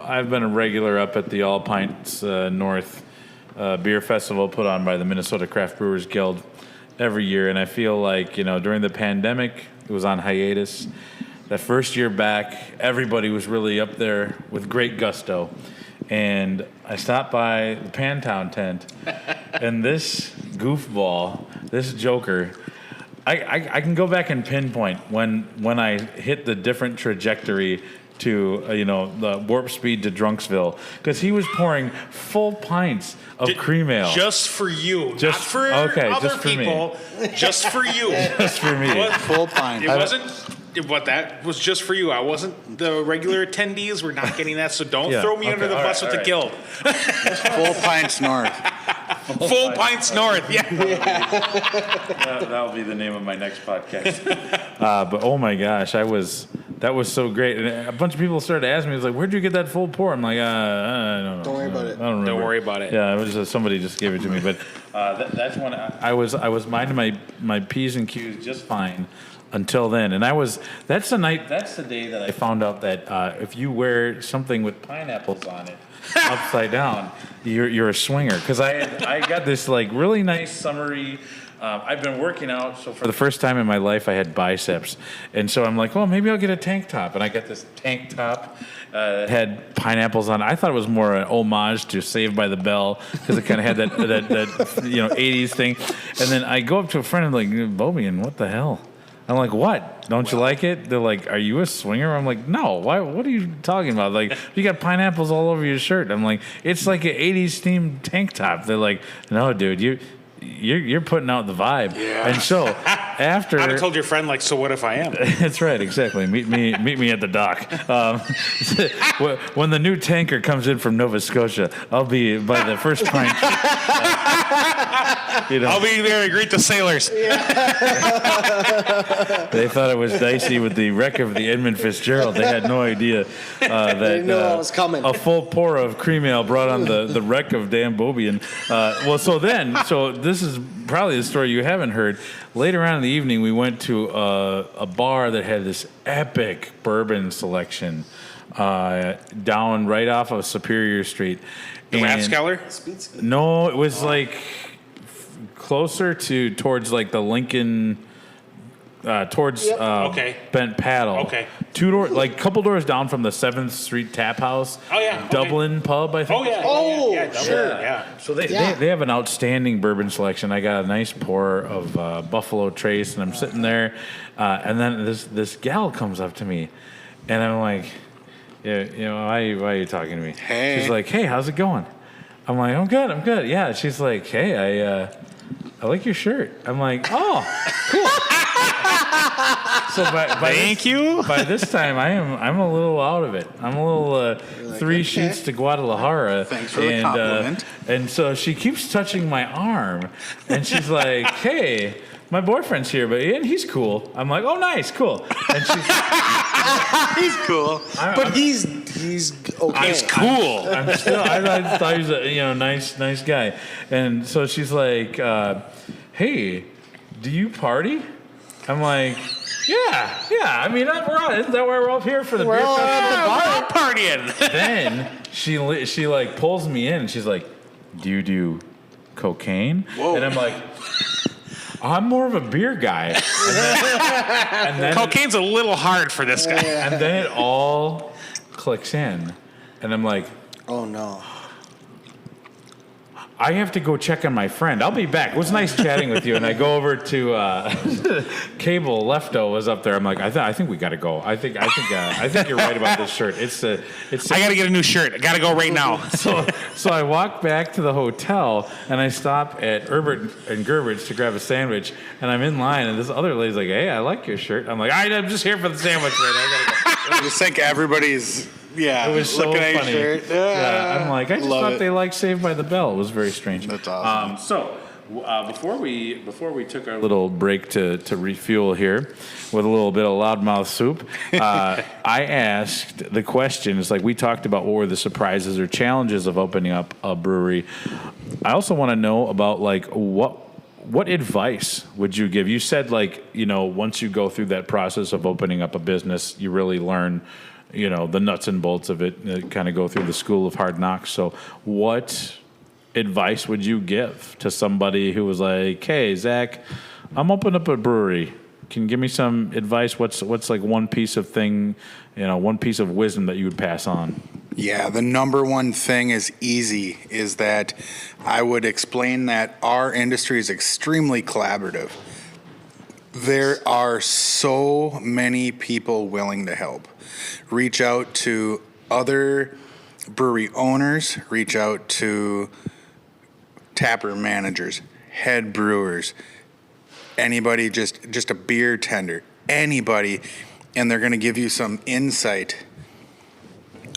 been a regular up at the All Pints North beer festival put on by the Minnesota Craft Brewers Guild every year, and I feel like, during the pandemic, it was on hiatus. That first year back, everybody was really up there with great gusto. And I stopped by the Pantown tent, and this goofball, this joker, I can go back and pinpoint when I hit the different trajectory to the warp speed to Drunksville, because he was pouring full pints of cream ale just for you, not for other just for people, just for you, just for me, full pint. It wasn't. What that was just for you. I wasn't the regular attendees. We're not getting that, so don't throw me under the bus with the guild. Full pints north. Full pints north. Yeah. That'll be the name of my next podcast. But oh my gosh, that was so great. And a bunch of people started asking me, "It's like, where'd you get that full pour?" I'm like, I don't know. Don't worry about it. I don't remember. Don't worry about it. Yeah, it was somebody just gave it to me. But that's when I was minding my P's and Q's just fine. Until then, and that's the day that I found out that if you wear something with pineapples on it upside down, you're a swinger. Because I got this like really nice summery. I've been working out, so for the first time in my life, I had biceps, and so I'm like, well, maybe I'll get a tank top, and I got this tank top. Had pineapples on it. I thought it was more an homage to Saved by the Bell, because it kind of had that 80s thing. And then I go up to a friend and I'm like, Bobian, what the hell? I'm like, what? Don't you like it? They're like, are you a swinger? I'm like, no. Why? What are you talking about? Like, you got pineapples all over your shirt. I'm like, it's like an 80s themed tank top. They're like, no, dude, you're putting out the vibe. Yeah. And so after, I'd have told your friend, like, so what if I am? That's right, exactly. Meet me at the dock. When the new tanker comes in from Nova Scotia, I'll be by the first pint. I'll be there and greet the sailors. They thought it was dicey with the wreck of the Edmund Fitzgerald. They had no idea that they knew what was coming. A full pour of cream ale brought on the wreck of Dan Bobian. So this is probably the story you haven't heard. Later on in the evening, we went to a bar that had this epic bourbon selection down right off of Superior Street. The Rathskeller? No, it was like closer towards like the Lincoln, towards Bent Paddle. Okay. Couple doors down from the 7th Street Tap House. Oh yeah. Dublin Pub, I think. Oh yeah. Oh, sure. Yeah. So they have an outstanding bourbon selection. I got a nice pour of Buffalo Trace, and I'm sitting there, and then this gal comes up to me, and I'm like, why are you talking to me? Hey. She's like, hey, how's it going? I'm like, I'm good. Yeah. She's like, hey, I like your shirt. I'm like, oh, cool. So Thank you. By this time, I'm a little out of it. I'm a little three sheets to Guadalajara. Thanks for the compliment. And so she keeps touching my arm, and she's like, hey, my boyfriend's here, and he's cool. I'm like, oh, nice, cool. And she's he's cool, but he's okay. He's cool. I thought he was a nice guy. And so she's like, hey, do you party? I'm like, yeah. I mean, isn't that why we're all here for the beer festival? We're all partying. Then she like pulls me in, and she's like, do you do cocaine? Whoa. And I'm like, I'm more of a beer guy. And then Cocaine's a little hard for this guy. And then it all clicks in. And I'm like, oh no. I have to go check on my friend. I'll be back. It was nice chatting with you. And I go over to Cable. Lefto was up there. I'm like, I think we got to go. I think you're right about this shirt. I got to get a new shirt. I got to go right now. So I walk back to the hotel and I stop at Herbert and Gerbert's to grab a sandwich. And I'm in line and this other lady's like, hey, I like your shirt. I'm like, I'm just here for the sandwich, man. I gotta go. I just think everybody's. Yeah, it was so looking funny. at your shirt. Yeah, I'm like, I just thought it. they liked Saved by the Bell. It was very strange. That's awesome. Before we took our little break to refuel here with a little bit of loudmouth soup, I asked the question. It's like we talked about what were the surprises or challenges of opening up a brewery. I also want to know about like what advice would you give? You said once you go through that process of opening up a business, you really learn the nuts and bolts of it, kind of go through the school of hard knocks. So what advice would you give to somebody who was like, hey, Zach, I'm opening up a brewery. Can you give me some advice? What's like one piece of wisdom that you would pass on? Yeah, the number one thing is that I would explain that our industry is extremely collaborative. There are so many people willing to help. Reach out to other brewery owners, reach out to taproom managers, head brewers, anybody, just a beer tender, anybody, and they're going to give you some insight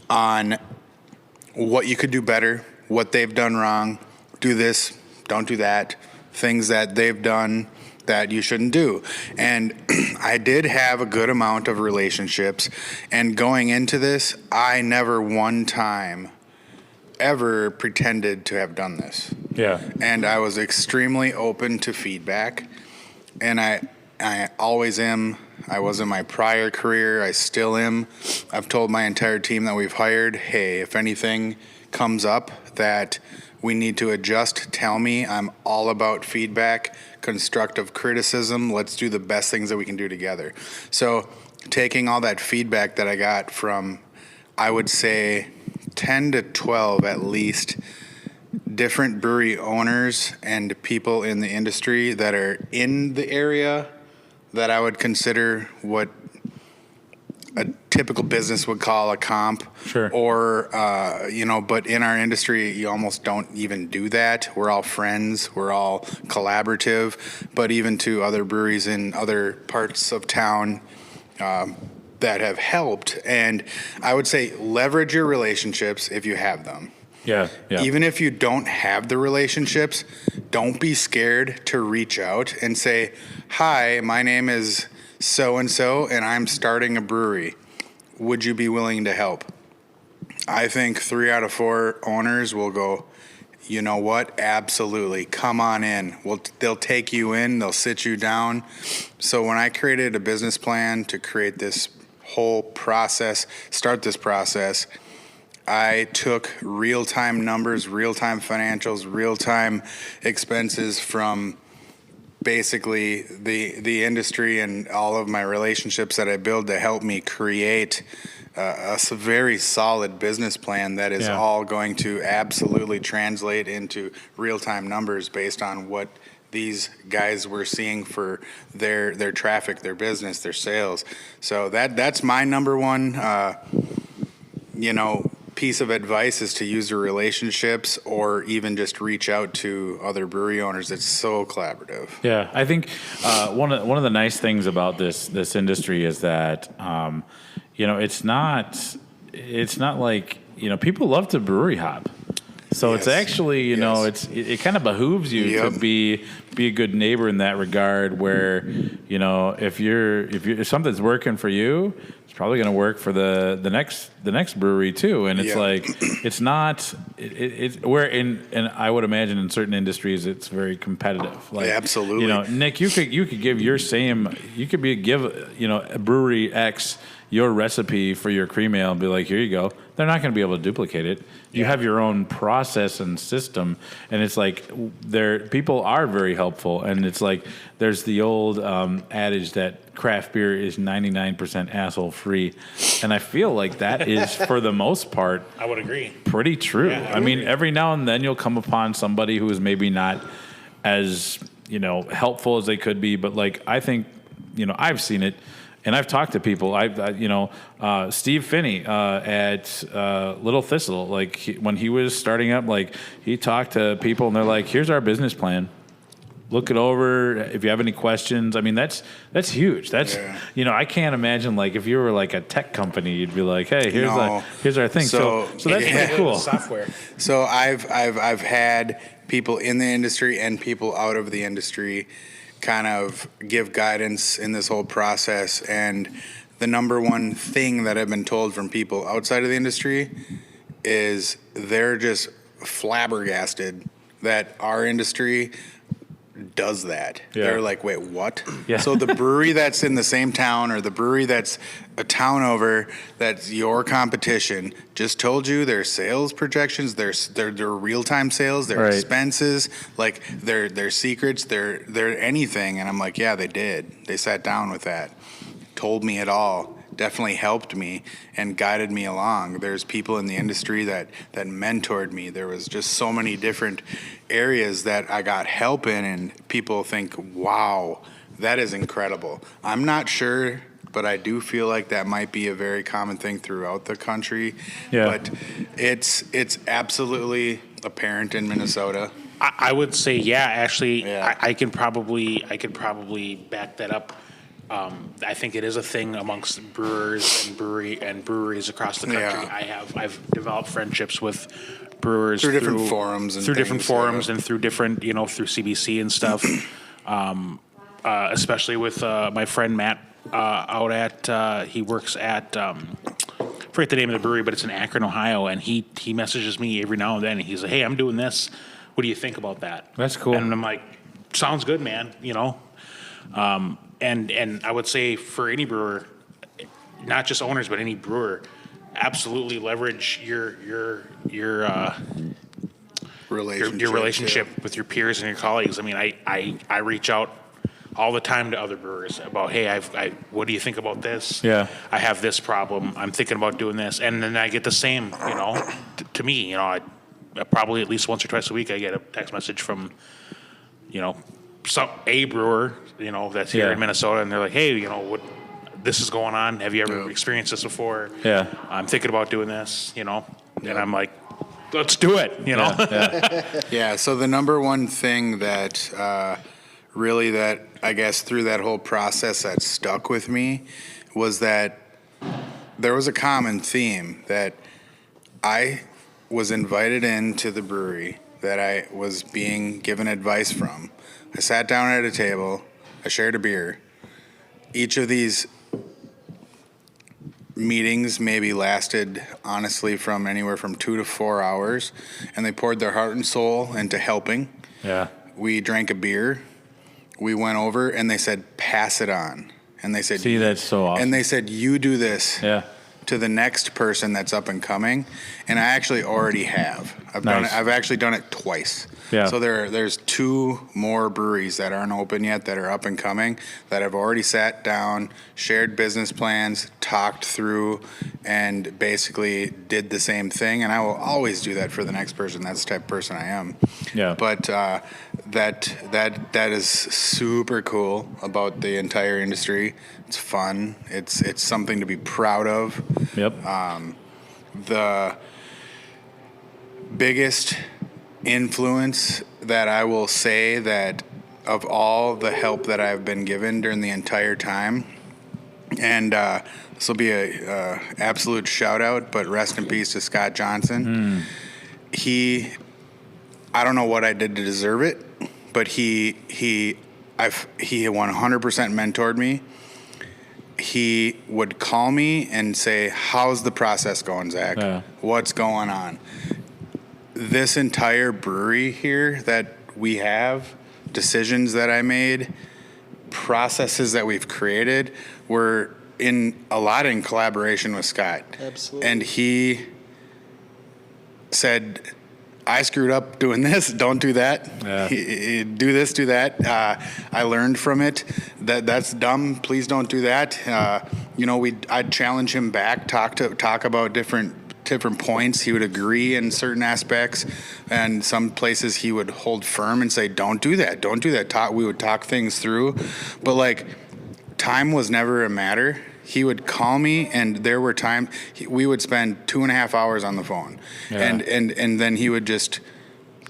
on what you could do better, what they've done wrong, do this, don't do that, things that they've done that you shouldn't do. And I did have a good amount of relationships, and going into this, I never one time ever pretended to have done this. Yeah. And I was extremely open to feedback, and I always am. I was in my prior career. I still am. I've told my entire team that we've hired, hey, if anything comes up that we need to adjust, tell me. I'm all about feedback, constructive criticism. Let's do the best things that we can do together. So taking all that feedback that I got from, I would say, 10 to 12 at least, different brewery owners and people in the industry that are in the area that I would consider what a typical business would call a comp. Sure. Or, but in our industry, you almost don't even do that. We're all friends. We're all collaborative. But even to other breweries in other parts of town that have helped. And I would say leverage your relationships if you have them. Yeah. Even if you don't have the relationships, don't be scared to reach out and say, hi, my name is so-and-so, and I'm starting a brewery. Would you be willing to help? I think 3 out of 4 owners will go, you know what? Absolutely. Come on in. They'll take you in. They'll sit you down. So when I created a business plan to create this whole process, start this process, I took real-time numbers, real-time financials, real-time expenses from basically the industry and all of my relationships that I build to help me create a very solid business plan that is all going to absolutely translate into real-time numbers based on what these guys were seeing for their traffic, their business, their sales. So that's my number one, piece of advice is to use your relationships or even just reach out to other brewery owners. It's so collaborative. Yeah, I think one of the nice things about this industry is that it's not like people love to brewery hop. So it's actually, it kind of behooves you to be a good neighbor in that regard. Where, if something's working for you, it's probably going to work for the next brewery too. And it's like it's not and I would imagine in certain industries it's very competitive. Like, absolutely. Nick, you could give a brewery X your recipe for your cream ale and be like, here you go. they're not going to be able to duplicate it. You have your own process and system, and it's like people are very helpful. And it's like there's the old adage that craft beer is 99% asshole free, and I feel like that is for the most part. I would agree. Pretty true. Yeah, I mean, every now and then you'll come upon somebody who is maybe not as helpful as they could be, but like I think I've seen it. And I've talked to people. Steve Finney at Little Thistle. Like when he was starting up, like he talked to people, and they're like, "Here's our business plan. Look it over. If you have any questions." I mean, that's huge. That's I can't imagine like if you were like a tech company, you'd be like, "Hey, here's our thing." So that's pretty cool. Software. So I've had people in the industry and people out of the industry kind of give guidance in this whole process, and the number one thing that I've been told from people outside of the industry is they're just flabbergasted that our industry does that. Yeah. They're like, wait, what? Yeah. So the brewery that's in the same town, or the brewery that's a town over, that's your competition, just told you their sales projections, their real-time sales, their expenses, like their secrets, their anything. And I'm like, yeah, they did. They sat down with that, told me it all. Definitely helped me and guided me along. There's people in the industry that mentored me. There was just so many different areas that I got help in, and people think, wow, that is incredible. I'm not sure, but I do feel like that might be a very common thing throughout the country. Yeah. But it's absolutely apparent in Minnesota. I would say, actually, Yeah. I could probably back that up. I think it is a thing amongst brewers and breweries across the country. Yeah. I've developed friendships with brewers Through different forums and through different things, forums and through different through CBC and stuff. Especially with my friend Matt out at he works at I forget the name of the brewery, but it's in Akron, Ohio, and he messages me every now and then, and he's like, "Hey, I'm doing this. What do you think about that?" That's cool. And I'm like, "Sounds good, man." And I would say for any brewer, not just owners, but any brewer, absolutely leverage your relationship with your peers and your colleagues. I mean, I reach out all the time to other brewers about, hey, what do you think about this? Yeah. I have this problem. I'm thinking about doing this. And then I get the same, to me, I probably at least once or twice a week, I get a text message from, a brewer, that's here in Minnesota, and they're like, hey, what this is going on. Have you ever experienced this before? Yeah. I'm thinking about doing this, and I'm like, let's do it, Yeah. So the number one thing that really that I guess through that whole process that stuck with me was that there was a common theme that I was invited into the brewery that I was being given advice from. I sat down at a table, I shared a beer. Each of these meetings maybe lasted, honestly, from anywhere from 2 to 4 hours, and they poured their heart and soul into helping. Yeah. We drank a beer. We went over, and they said, pass it on. And they said, See, that's so awesome. and they said, you do this to the next person that's up and coming. And I actually already have. I've actually done it twice. Yeah. So there's 2 more breweries that aren't open yet that are up and coming that have already sat down, shared business plans, talked through, and basically did the same thing. And I will always do that for the next person. That's the type of person I am. Yeah. But that is super cool about the entire industry. It's fun. It's something to be proud of. Yep. The biggest influence that I will say that of all the help that I've been given during the entire time, and this will be a absolute shout out, but rest in peace to Scott Johnson. I don't know what I did to deserve it, but he 100% mentored me. He would call me and say, how's the process going, Zach? Yeah. What's going on? This entire brewery here that we have, decisions that I made, processes that we've created, were in collaboration with Scott. Absolutely. And he said, I screwed up doing this. Don't do that. Yeah. Do this, do that. I learned from it. That's dumb. Please don't do that. I'd challenge him back, talk about different points. He would agree in certain aspects, and some places he would hold firm and say, don't do that. Don't do that. We would talk things through. But like, time was never a matter. He would call me, and there were times we would spend 2.5 hours on the phone, and then he would just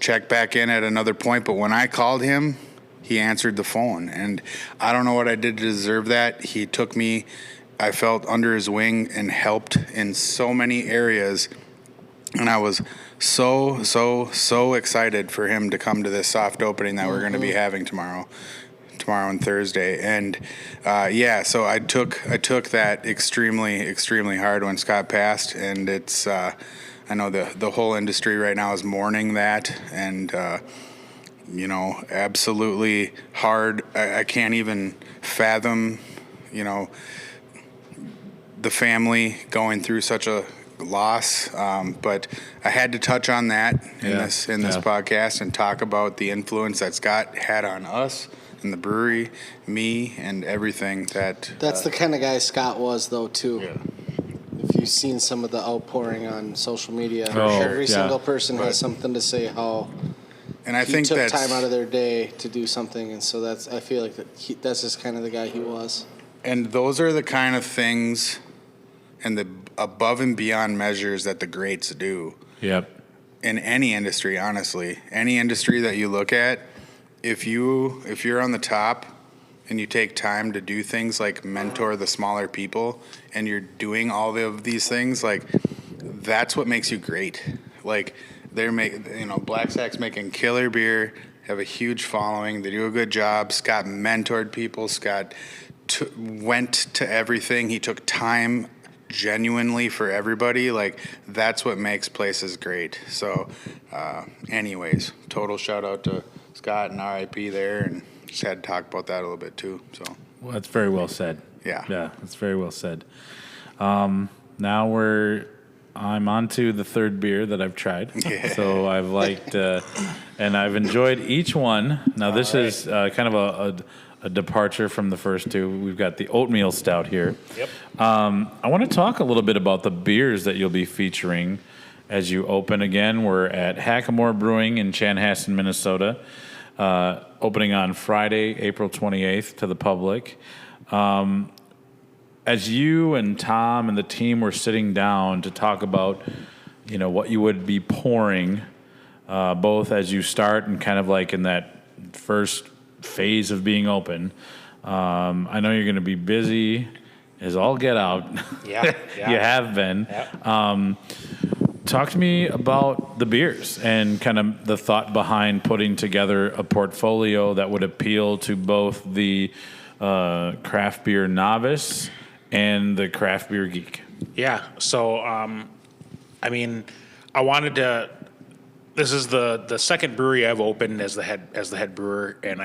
check back in at another point. But when I called him, he answered the phone, and I don't know what I did to deserve that. He took me, I felt, under his wing and helped in so many areas, and I was so excited for him to come to this soft opening that we're going to be having tomorrow and Thursday. And so I took that extremely hard when Scott passed, and it's I know the whole industry right now is mourning that, and absolutely hard. I can't even fathom the family going through such a loss, but I had to touch on that in this podcast and talk about the influence that Scott had on us and the brewery, me, and everything that... That's the kind of guy Scott was, though, too. Yeah. If you've seen some of the outpouring on social media, every single person has something to say how and I think took time out of their day to do something, and so I feel like that's just kind of the guy he was. And those are the kind of things and the above and beyond measures that the greats do. Yep. In any industry, honestly. Any industry that you look at, if you're on the top and you take time to do things like mentor the smaller people, and you're doing all of these things, like, that's what makes you great. Like, Black Sack's making killer beer, have a huge following, they do a good job. Scott mentored people. Scott went to everything. He took time genuinely for everybody. Like, that's what makes places great. So anyways, total shout out to Scott and RIP there, and just had to talk about that a little bit too. So well, that's very well said. Yeah, that's very well said. Now I'm on to the third beer that I've tried. Yeah. So I've liked and I've enjoyed each one. Now this is kind of a departure from the first two. We've got the oatmeal stout here. Yep. I want to talk a little bit about the beers that you'll be featuring as you open again. We're at Hackamore Brewing in Chanhassen, Minnesota, opening on Friday, April 28th to the public. As you and Tom and the team were sitting down to talk about, what you would be pouring, both as you start and kind of like in that first phase of being open, I know you're going to be busy as all get out. Yeah. You have been. Yeah. Talk to me about the beers and kind of the thought behind putting together a portfolio that would appeal to both the craft beer novice and the craft beer geek. Yeah. So, I wanted to. This is the second brewery I've opened as the head brewer, and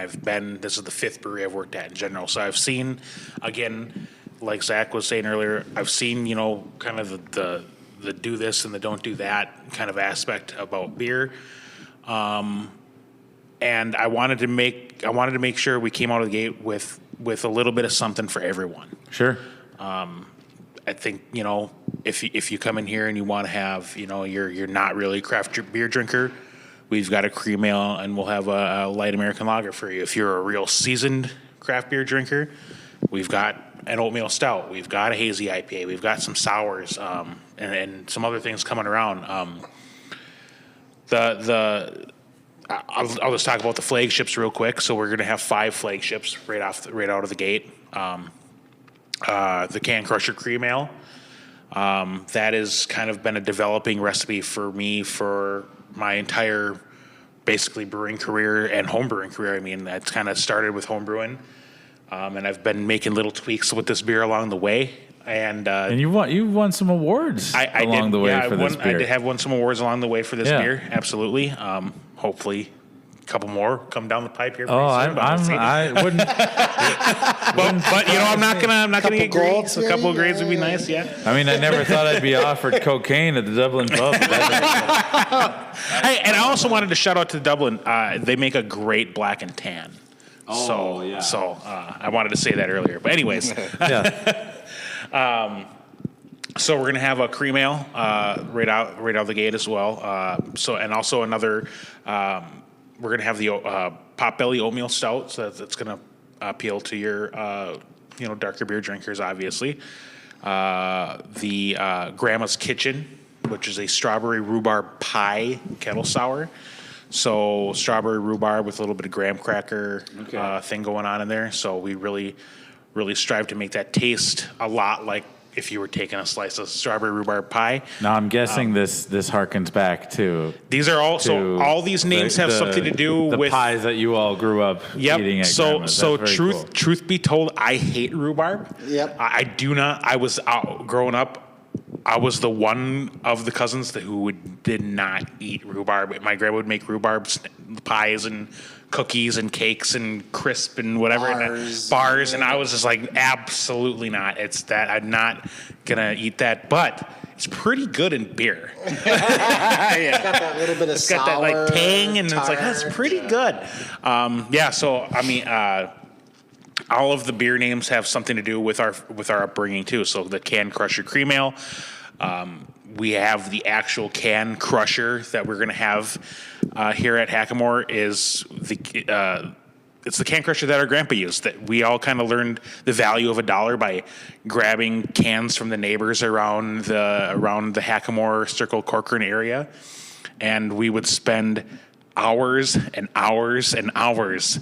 this is the fifth brewery I've worked at in general. So I've seen, again, like Zach was saying earlier, I've seen kind of the do this and the don't do that kind of aspect about beer, and I wanted to make sure we came out of the gate with a little bit of something for everyone. Sure. I think, if you come in here and you want to have, you're not really a craft beer drinker, we've got a cream ale and we'll have a light American lager for you. If you're a real seasoned craft beer drinker, we've got an oatmeal stout, we've got a hazy IPA, we've got some sours, and some other things coming around. I'll just talk about the flagships real quick. So we're going to have 5 flagships right out of the gate. The Can Crusher Cream Ale. That has kind of been a developing recipe for me for my entire basically brewing career and home brewing career. I mean, that's kind of started with home brewing. And I've been making little tweaks with this beer along the way. And you've won some awards along the way for this beer. I did have won some awards along the way for this beer. Absolutely. Hopefully couple more come down the pipe here. Oh, pretty soon, I wouldn't. but I'm not gonna get grades. A couple of grades would be nice. Yeah. I mean, I never thought I'd be offered cocaine at the Dublin pub. Hey, and I also wanted to shout out to Dublin. They make a great black and tan. Oh, yeah. So I wanted to say that earlier. But anyways, Yeah. so we're gonna have a cream ale right out the gate as well. And also another. We're gonna have the Potbelly oatmeal stout. So that's gonna appeal to your darker beer drinkers, obviously. The Grandma's Kitchen, which is a strawberry rhubarb pie kettle sour. So strawberry rhubarb with a little bit of graham cracker thing going on in there. So we really, really strive to make that taste a lot like if you were taking a slice of strawberry rhubarb pie. Now I'm guessing this harkens back to. These are all these names have something to do the with pies that you all grew up eating at Grandma's. So That's very cool. truth be told, I hate rhubarb. Yep. I do not. I was growing up. I was the one of the cousins who did not eat rhubarb. My grandma would make rhubarb pies and cookies and cakes and crisp and whatever bars, and I was just like, absolutely not. It's that I'm not gonna eat that, but it's pretty good in beer. It's got that little bit of It's got that like tang, and it's like that's pretty good. So I mean. All of the beer names have something to do with our upbringing too. So the Can Crusher Cream Ale, we have the actual can crusher that we're going to have here at Hackamore. It's the can crusher that our grandpa used. That we all kind of learned the value of $1 by grabbing cans from the neighbors around the Hackamore Circle Corcoran area, and we would spend hours and hours and hours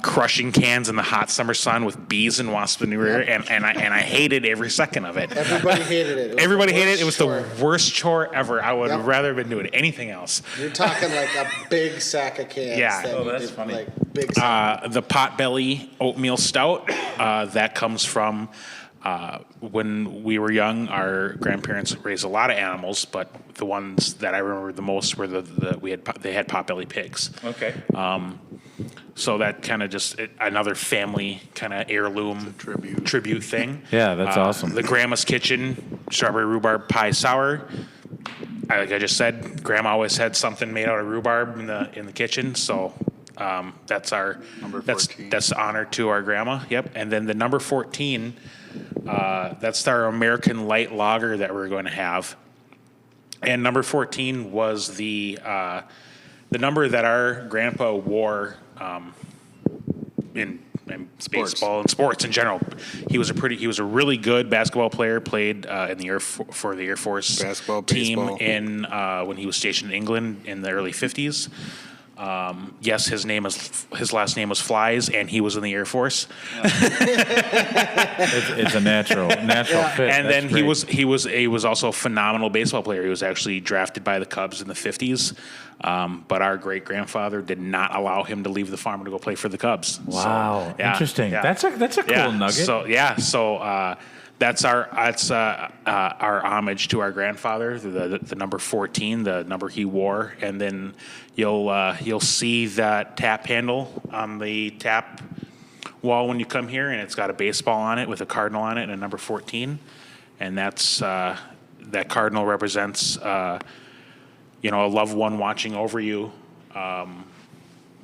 crushing cans in the hot summer sun with bees and wasps in the rear, and I hated every second of it. Everybody hated it. Everybody hated it. It was the worst chore ever. I would rather have been doing anything else. You're talking like a big sack of cans. Yeah. That's funny. Like big sack. The Potbelly oatmeal stout that comes from. When we were young, our grandparents raised a lot of animals, but the ones that I remember the most were they had potbelly pigs. Okay. So that kind of just another family kind of heirloom tribute thing. Yeah, that's awesome. The Grandma's Kitchen strawberry rhubarb pie sour. Like I just said, Grandma always had something made out of rhubarb in the kitchen. So that's our Number 14. That's honor to our grandma. Yep. And then the number 14. That's our American light lager that we're going to have, and number 14 was the number that our grandpa wore in baseball and sports in general. He was a really good basketball player. Played in the for the Air Force Basketball, team baseball. when he was stationed in England in the early 50s. Yes, his last name was Flies, and he was in the Air Force. It's a natural fit. And That's then great. he was also a phenomenal baseball player. He was actually drafted by the Cubs in the 50s. But our great grandfather did not allow him to leave the farm to go play for the Cubs. Wow, So, yeah, interesting. yeah. That's a cool nugget. So that's our homage to our grandfather, the number 14, the number he wore, and then you'll see that tap handle on the tap wall when you come here, and it's got a baseball on it with a cardinal on it and a number 14, and that's that cardinal represents a loved one watching over you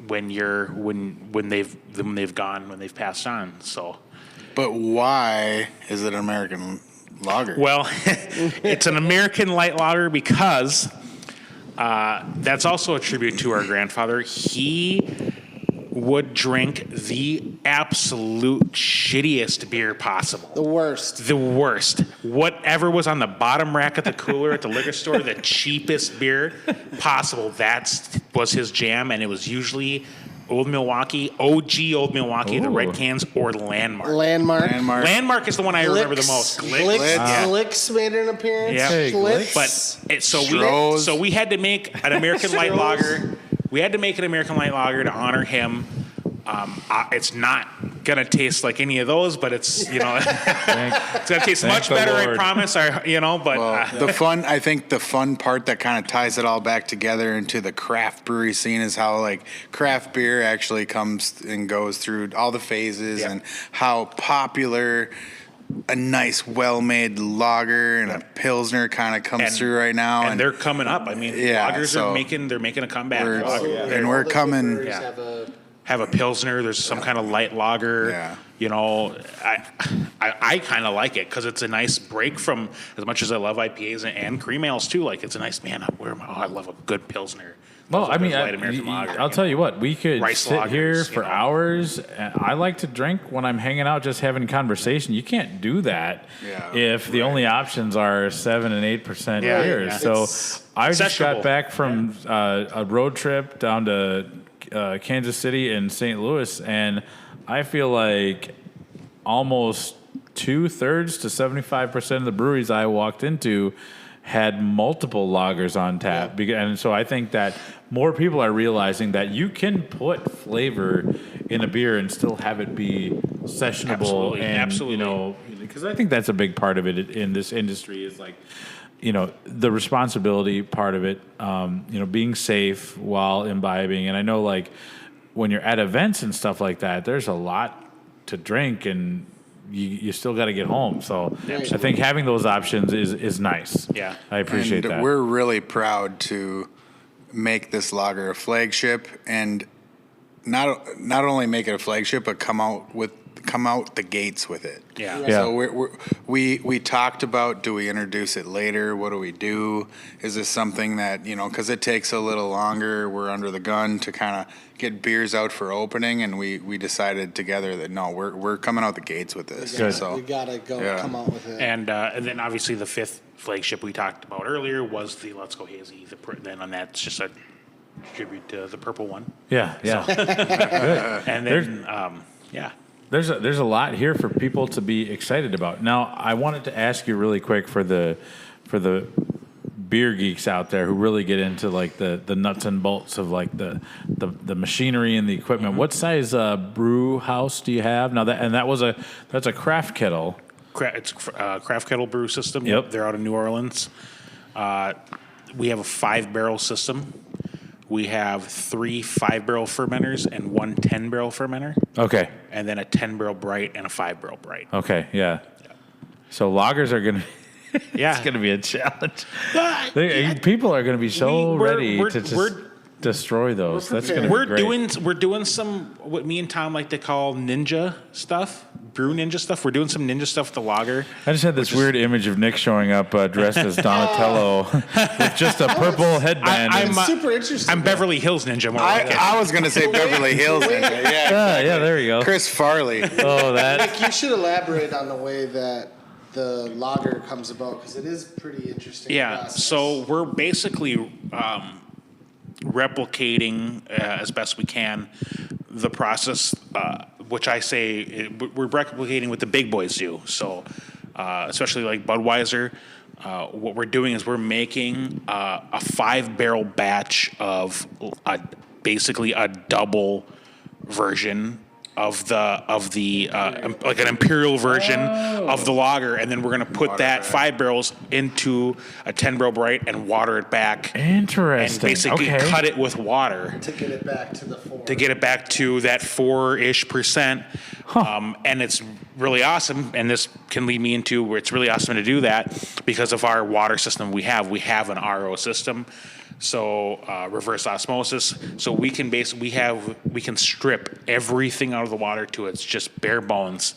when they've gone, when they've passed on. So. But why is it American lager? Well, it's an American light lager because that's also a tribute to our grandfather. He would drink the absolute shittiest beer possible. The worst. The worst. Whatever was on the bottom rack at the cooler at the liquor store, the cheapest beer possible, that was his jam, and it was usually Old Milwaukee, OG Old Milwaukee, the red cans, or Landmark. Landmark is the one I remember the most. Glicks made an appearance. Yeah. Hey, Glitz. So we had to make an American light lager. We had to make an American light lager to honor him. It's not gonna taste like any of those, but it's it's gonna taste much better. I promise. But I think the fun part that kind of ties it all back together into the craft brewery scene is how like craft beer actually comes and goes through all the phases and how popular a nice, well-made lager and a pilsner kind of comes through right now, and they're coming up. I mean, lagers are making a comeback, and we're coming. Have a pilsner. There's some kind of light lager. I kind of like it because it's a nice break from, as much as I love IPAs and cream ales too. Like it's a nice I love a good pilsner. Well, I mean, I'll tell you what, we could sit here for hours. I like to drink when I'm hanging out, just having conversation. You can't do that if the only options are 7% and 8% beers. So I just got back from a road trip down to Kansas City and St. Louis, and I feel like almost 2/3 to 75% of the breweries I walked into had multiple lagers on tap. And so I think that more people are realizing that you can put flavor in a beer and still have it be sessionable. Absolutely. Because I think that's a big part of it in this industry is like, the responsibility part of it, being safe while imbibing. And I know like when you're at events and stuff like that, there's a lot to drink and you still got to get home. So I think having those options is nice. Yeah. I appreciate that. We're really proud to make this lager a flagship and not only make it a flagship, but come out the gates with it. Yeah. So we talked about, do we introduce it later? What do we do? Is this something that, because it takes a little longer, we're under the gun to kind of get beers out for opening, and we decided together that no, we're coming out the gates with this. We gotta come out with it. And then obviously the fifth flagship we talked about earlier was the Let's Go Hazy. Then on that's just a tribute to the purple one. Yeah. And then There's a lot here for people to be excited about. Now, I wanted to ask you really quick for the beer geeks out there who really get into like the nuts and bolts of like the machinery and the equipment. What size brew house do you have now? That's a craft kettle. It's a craft kettle brew system. Yep. They're out of New Orleans. We have a 5-barrel system. We have 3 5-barrel fermenters and 1 10-barrel fermenter. Okay. And then a 10-barrel bright and a 5-barrel bright. Okay, yeah. So lagers are going to... it's going to be a challenge. People are going to be so ready to just destroy those. That's going to be great. We're doing some, what me and Tom like to call ninja stuff. Brew ninja stuff. We're doing some ninja stuff with the lager. I just had this weird image of Nick showing up dressed as Donatello with just a purple headband. I'm super interested. I'm Beverly Hills Ninja. I was going to say Beverly Hills Ninja. Yeah, there you go. Chris Farley. Oh, that. Nick, you should elaborate on the way that the lager comes about because it is pretty interesting. Yeah, process. So we're basically replicating as best we can the process, which I say we're replicating what the big boys do. So especially like Budweiser, what we're doing is we're making a 5-barrel batch of basically a double version of the like an imperial version of the lager, and then we're going to put that 5 barrels into a 10-barrel bright and water it back. Interesting. And basically cut it with water to get it back to the 4. To get it back to that 4-ish%. And it's really awesome, and this can lead me into where it's really awesome to do that because of our water system we have an RO system. So reverse osmosis. So we can we can strip everything out of the water to its just bare bones,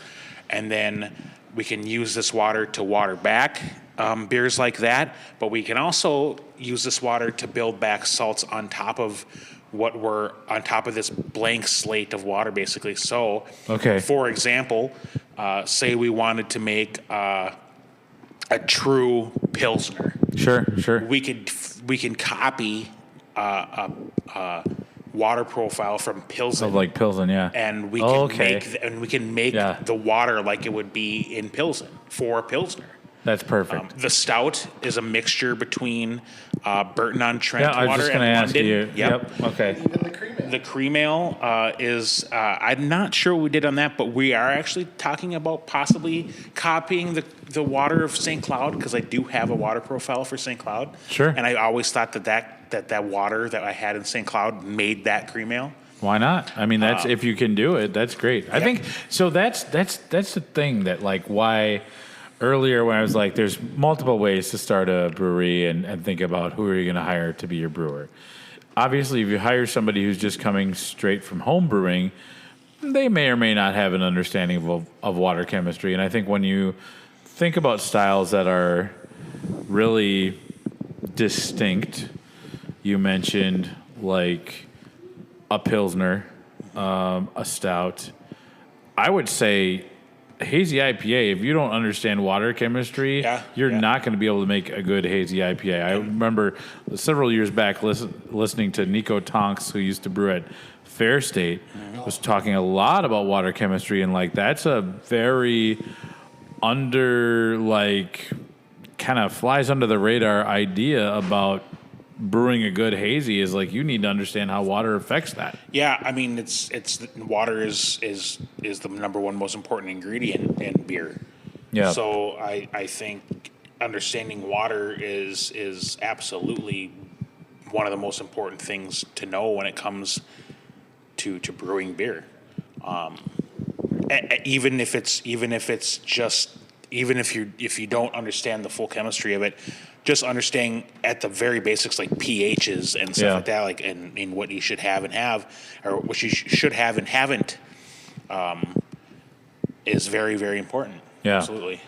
and then we can use this water to water back beers like that. But we can also use this water to build back salts on top of this blank slate of water, basically. So, for example, say we wanted to make a true pilsner. Sure. We can copy a water profile from Pilsen. Of like Pilsen, yeah. And we can make the water like it would be in Pilsen for a pilsner. That's perfect. The stout is a mixture between Burton-on-Trent water and London. I was just going to ask you. Yep. Okay. Even the cream ale. the cream ale is, I'm not sure what we did on that, but we are actually talking about possibly copying the water of St. Cloud, because I do have a water profile for St. Cloud. Sure. And I always thought that water that I had in St. Cloud made that cream ale. Why not? I mean, that's if you can do it, that's great. I think so. That's the thing that like why earlier when I was like, there's multiple ways to start a brewery and think about who are you going to hire to be your brewer. Obviously, if you hire somebody who's just coming straight from home brewing, they may or may not have an understanding of water chemistry. And I think when you think about styles that are really distinct, you mentioned like a Pilsner, a stout. I would say hazy IPA, if you don't understand water chemistry, you're not going to be able to make a good hazy IPA. I remember several years back listening to Nico Tonks, who used to brew at Fair State, was talking a lot about water chemistry, and like that's a very kind of flies under the radar idea about brewing a good hazy is like you need to understand how water affects that. Yeah, I mean it's water is the number one most important ingredient in beer. Yeah. So I think understanding water is absolutely one of the most important things to know when it comes to brewing beer. Even if you don't understand the full chemistry of it, just understanding at the very basics like pHs and stuff like that, like and what you should have and have, or what you should have and haven't, is very, very important. Yeah, absolutely.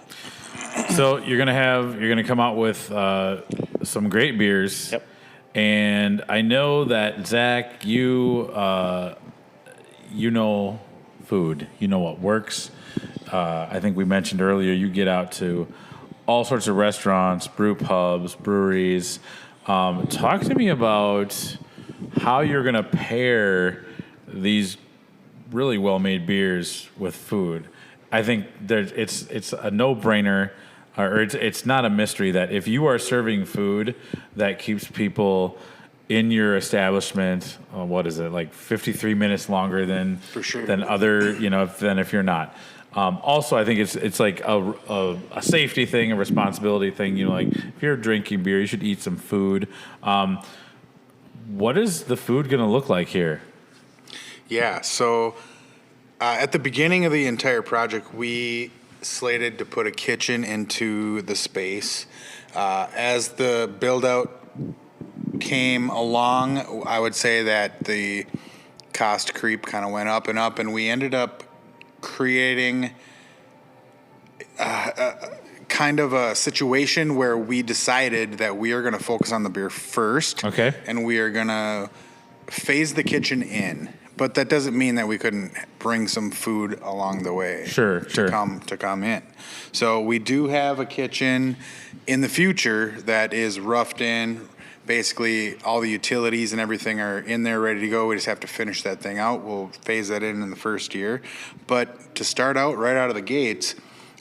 So you're gonna come out with some great beers. Yep. And I know that Zach, you know food, you know what works. I think we mentioned earlier you get out to all sorts of restaurants, brew pubs, breweries. Talk to me about how you're going to pair these really well-made beers with food. I think it's a no-brainer, or it's not a mystery that if you are serving food that keeps people in your establishment, what is it, like 53 minutes longer than For sure. than other, than if you're not. Also, I think it's like a safety thing, a responsibility thing. Like if you're drinking beer, you should eat some food. What is the food going to look like here? Yeah, so at the beginning of the entire project, we slated to put a kitchen into the space. As the build-out came along, I would say that the cost creep kind of went up, and we ended up creating kind of a situation where we decided that we are going to focus on the beer first. Okay. And we are going to phase the kitchen in. But that doesn't mean that we couldn't bring some food along the way. Sure. To come in. So we do have a kitchen in the future that is roughed in. Basically, all the utilities and everything are in there ready to go. We just have to finish that thing out. We'll phase that in the first year. But to start out, right out of the gates,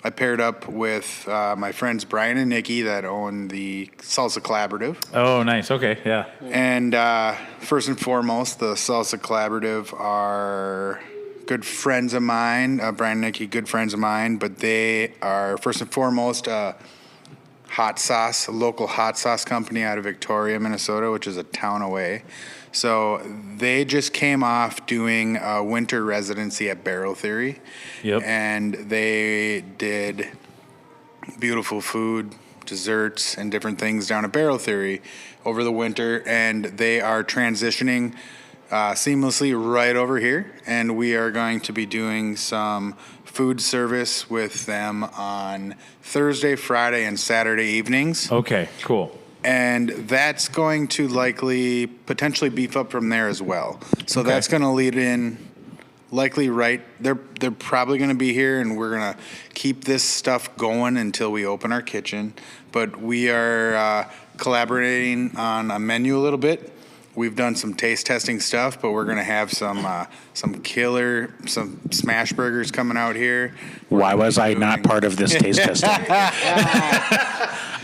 I paired up with my friends Brian and Nikki that own the Salsa Collaborative. Oh, nice. Okay, yeah. And first and foremost, the Salsa Collaborative are good friends of mine. Brian and Nikki, good friends of mine. But they are, first and foremost, hot sauce, a local hot sauce company out of Victoria, Minnesota, which is a town away. So they just came off doing a winter residency at Barrel Theory. Yep. And they did beautiful food, desserts, and different things down at Barrel Theory over the winter. And they are transitioning seamlessly right over here. And we are going to be doing some food service with them on Thursday, Friday, and Saturday evenings. Okay, cool. And that's going to likely potentially beef up from there as well. So that's going to lead in likely right. They're probably going to be here, and we're going to keep this stuff going until we open our kitchen. But we are collaborating on a menu a little bit. We've done some taste testing stuff, but we're going to have some smash burgers coming out here. Why was I not part of this taste testing?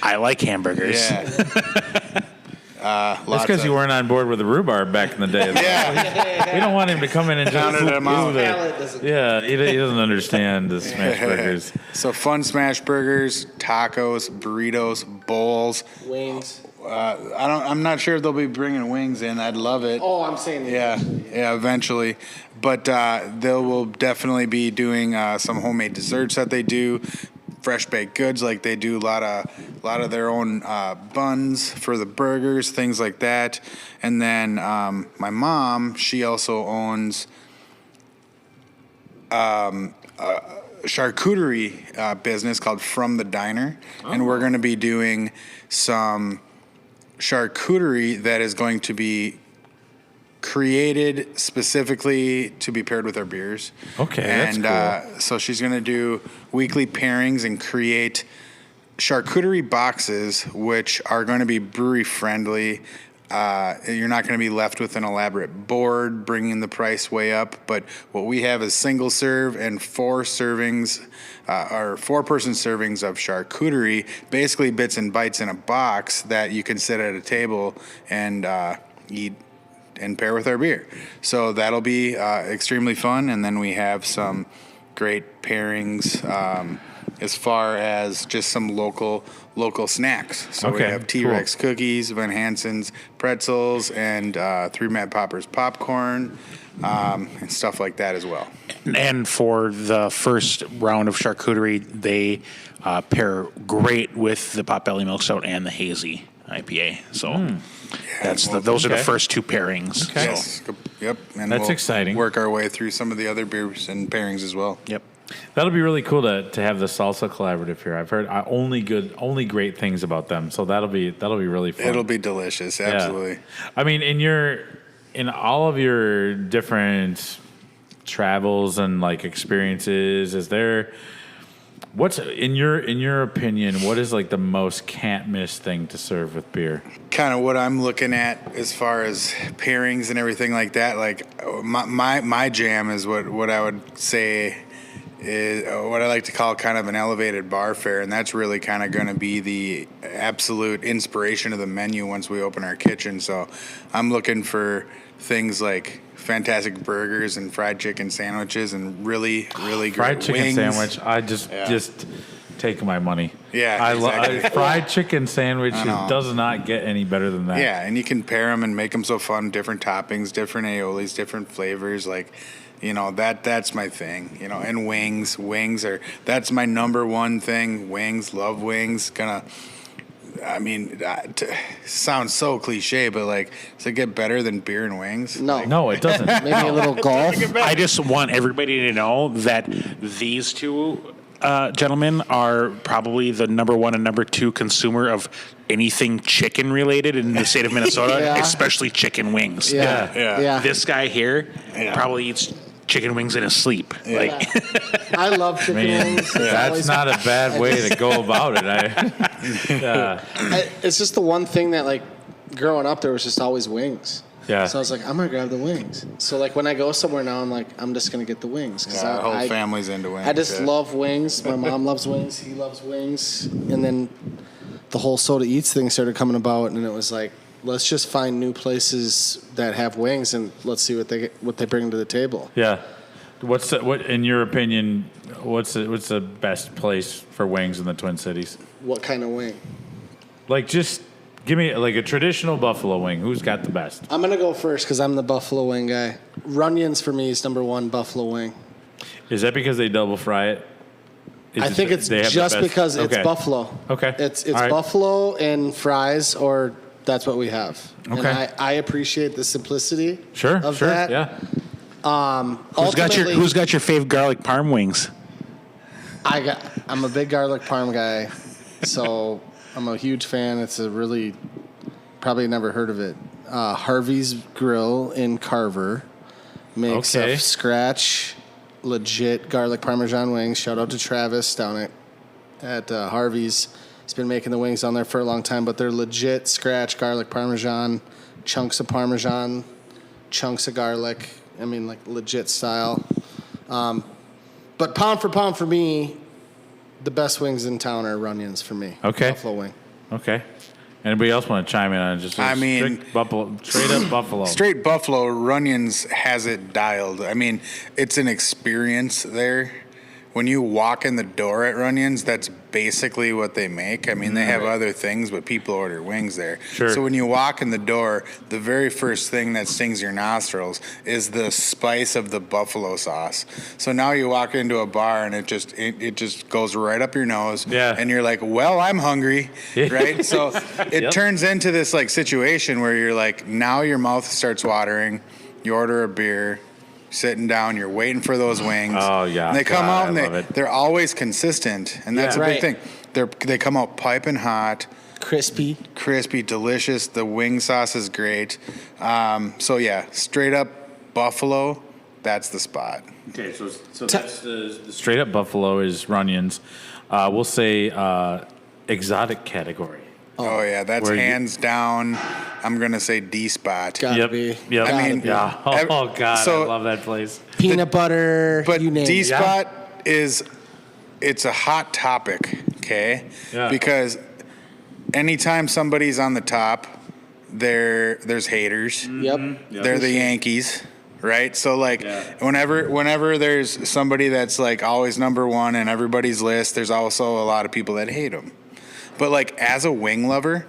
I like hamburgers. Yeah. That's because you weren't on board with the rhubarb back in the day. Yeah. We don't want him to come in and just Counted them out. he doesn't understand the smash burgers. So fun smash burgers, tacos, burritos, bowls. Wings. I'm not sure if they'll be bringing wings in. I'd love it. Oh, I'm saying. Yeah, eventually. But they will definitely be doing some homemade desserts that they do, fresh baked goods like they do a lot of their own buns for the burgers, things like that. And then my mom, she also owns a charcuterie business called From the Diner, and we're going to be doing some charcuterie that is going to be created specifically to be paired with our beers. Okay, and that's cool. So she's going to do weekly pairings and create charcuterie boxes, which are going to be brewery friendly. You're not going to be left with an elaborate board, bringing the price way up. But what we have is single serve and 4 servings, or 4-person servings of charcuterie, basically bits and bites in a box that you can sit at a table and eat and pair with our beer. So that'll be extremely fun. And then we have some great pairings as far as just some local snacks. So we have T-Rex cookies, Van Hansen's pretzels, and 3 Mad Poppers popcorn, and stuff like that as well. And for the first round of charcuterie, they pair great with the Potbelly Milk Stout and the Hazy IPA. So those are the first 2 pairings. Okay. Yes. Yep. And That's we'll exciting. Work our way through some of the other beers and pairings as well. Yep. That'll be really cool to have the Salsa Collaborative here. I've heard only great things about them, so that'll be really fun. It'll be delicious, absolutely. Yeah. I mean, in all of your different travels and like experiences, is there what's in your opinion? What is like the most can't miss thing to serve with beer? Kind of what I'm looking at as far as pairings and everything like that. Like my jam is what I would say is what I like to call kind of an elevated bar fare, and that's really kind of going to be the absolute inspiration of the menu once we open our kitchen. So I'm looking for things like fantastic burgers and fried chicken sandwiches and really great fried chicken wings. sandwich. I just take my money. Yeah, I exactly. love fried chicken sandwich. Does not get any better than that. Yeah, and you can pair them and make them so fun. Different toppings, different aiolis, different flavors. Like, that's my thing. And wings that's my number one thing. Wings, love wings. Sounds so cliche, but like, does it get better than beer and wings? No, it doesn't. Maybe a little golf. I just want everybody to know that these 2 gentlemen are probably the number 1 and number 2 consumer of anything chicken related in the state of Minnesota, especially chicken wings. Yeah. This guy here probably eats chicken wings in his sleep. Yeah. I love chicken wings. That's not a bad way to go about it. It's just the one thing that, like, growing up, there was just always wings. Yeah. So I was like, I'm gonna grab the wings. So like when I go somewhere now, I'm like, I'm just gonna get the wings because our whole family's into wings. I just love wings. My mom loves wings. He loves wings. And then the whole Soda Eats thing started coming about, and it was like, let's just find new places that have wings and let's see what they bring to the table. Yeah. What in your opinion? What's the best place for wings in the Twin Cities? What kind of wing? Like, just give me like a traditional buffalo wing. Who's got the best? I'm gonna go first because I'm the buffalo wing guy. Runyon's for me is number 1 buffalo wing. Is that because they double fry it? I think it's just because it's buffalo. Okay. It's buffalo and fries, or that's what we have. Okay. And I appreciate the simplicity of that. Yeah. Who's got your fave garlic parm wings? I'm a big garlic parm guy, so I'm a huge fan. It's a really, probably never heard of it. Harvey's Grill in Carver makes a scratch, legit garlic parmesan wings. Shout out to Travis down at Harvey's. He's been making the wings on there for a long time, but they're legit scratch garlic parmesan, chunks of parmesan, chunks of garlic. I mean, like legit style. But pound for me, the best wings in town are Runyon's for me. Okay. Buffalo wing. Okay. Anybody else want to chime in on it? Just straight up Buffalo. Straight Buffalo, Runyon's has it dialed. I mean, it's an experience there. When you walk in the door at Runyon's, that's basically what they make. I mean, they have other things, but people order wings there. Sure. So when you walk in the door, the very first thing that stings your nostrils is the spice of the buffalo sauce. So now you walk into a bar and it just goes right up your nose. Yeah. And you're like, well, I'm hungry, right? So it turns into this like situation where you're like, now your mouth starts watering. You order a beer. Sitting down, you're waiting for those wings. Oh yeah, and they come out and they're always consistent, and that's a big thing. They come out piping hot, crispy, delicious. The wing sauce is great. So yeah, straight up Buffalo, that's the spot. Okay, so that's the straight up Buffalo is Runyon's. We'll say exotic category. Oh yeah, that's hands down. I'm gonna say D spot. Gotta be. Yep. I mean, yeah. Oh God, so I love that place. Peanut butter. But you name D it. spot it's a hot topic, okay? Yeah. Because anytime somebody's on the top, there's haters. Yep. They're the Yankees. Right, so like whenever there's somebody that's like always number one in everybody's list, there's also a lot of people that hate them. But like as a wing lover,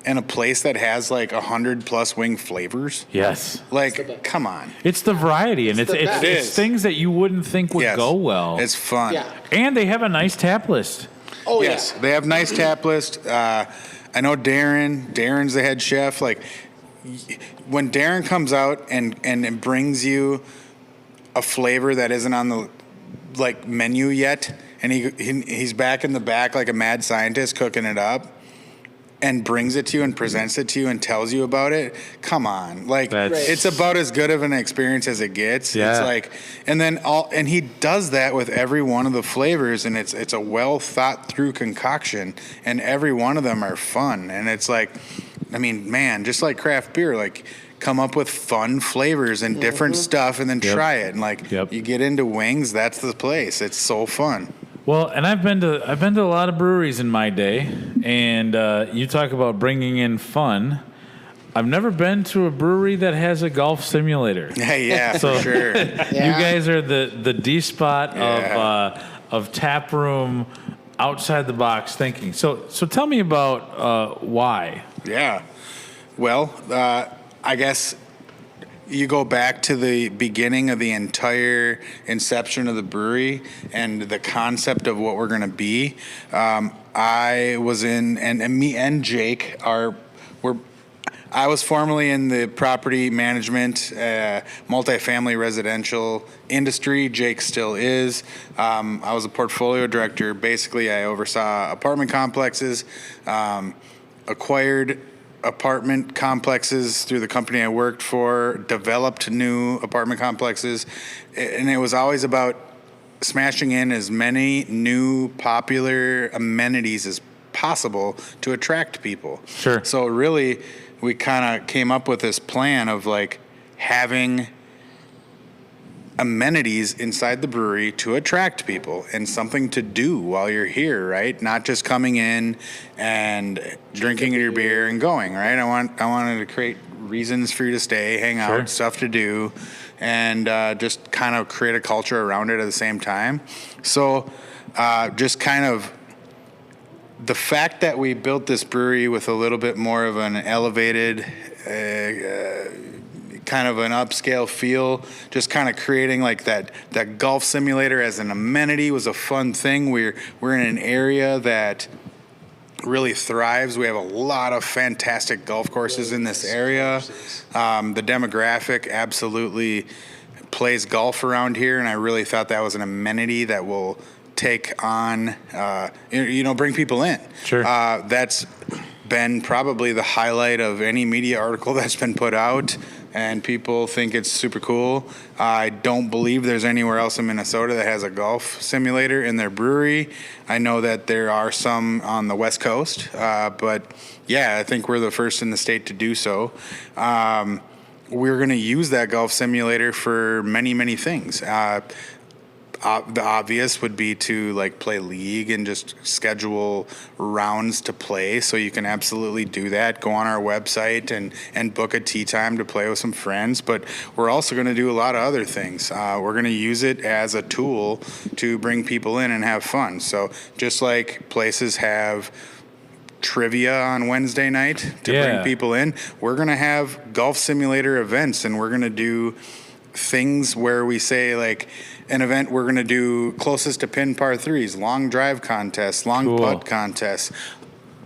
and a place that has like 100+ wing flavors, yes, like come on, it's the variety, and it's things that you wouldn't think would go well. It's fun, and they have a nice tap list. Oh yes, they have nice tap list. I know Darren's the head chef. Like when Darren comes out and brings you a flavor that isn't on the like menu yet, and he's back in the back like a mad scientist cooking it up, and brings it to you and presents it to you and tells you about it. Come on, like it's about as good of an experience as it gets. Yeah. It's like, and he does that with every one of the flavors, and it's a well thought through concoction, and every one of them are fun, and it's like, I mean, man, just like craft beer, like come up with fun flavors and different stuff, and then try it, and like you get into wings, that's the place. It's so fun. Well, and I've been to a lot of breweries in my day, and you talk about bringing in fun. I've never been to a brewery that has a golf simulator. Yeah, so, for sure. You guys are the D spot of tap room, outside the box thinking. So tell me about why. Yeah, well, I guess you go back to the beginning of the entire inception of the brewery and the concept of what we're going to be. I was in, and me and Jake I was formerly in the property management, multifamily residential industry. Jake still is. I was a portfolio director. Basically, I oversaw apartment complexes, acquired apartment complexes through the company I worked for, developed new apartment complexes, and it was always about smashing in as many new popular amenities as possible to attract people. Sure. So really, we kind of came up with this plan of like having amenities inside the brewery to attract people and something to do while you're here, right? Not just coming in and drinking your beer and going, right? I wanted to create reasons for you to stay, hang out, stuff to do, and just kind of create a culture around it at the same time. So just kind of the fact that we built this brewery with a little bit more of an elevated kind of an upscale feel, just kind of creating like that golf simulator as an amenity was a fun thing. We're in an area that really thrives. We have a lot of fantastic golf courses in this area. The demographic absolutely plays golf around here, and I really thought that was an amenity that will take on, bring people in. Sure. That's been probably the highlight of any media article that's been put out, and people think it's super cool. I don't believe there's anywhere else in Minnesota that has a golf simulator in their brewery. I know that there are some on the West Coast, but yeah, I think we're the first in the state to do so. We're going to use that golf simulator for many, many things. the obvious would be to like play league and just schedule rounds to play. So you can absolutely do that. Go on our website and book a tee time to play with some friends. But we're also going to do a lot of other things. We're going to use it as a tool to bring people in and have fun. So just like places have trivia on Wednesday night to bring people in, we're going to have golf simulator events, and we're going to do things where we say like an event we're going to do closest to pin par threes, long drive contests, long putt contests.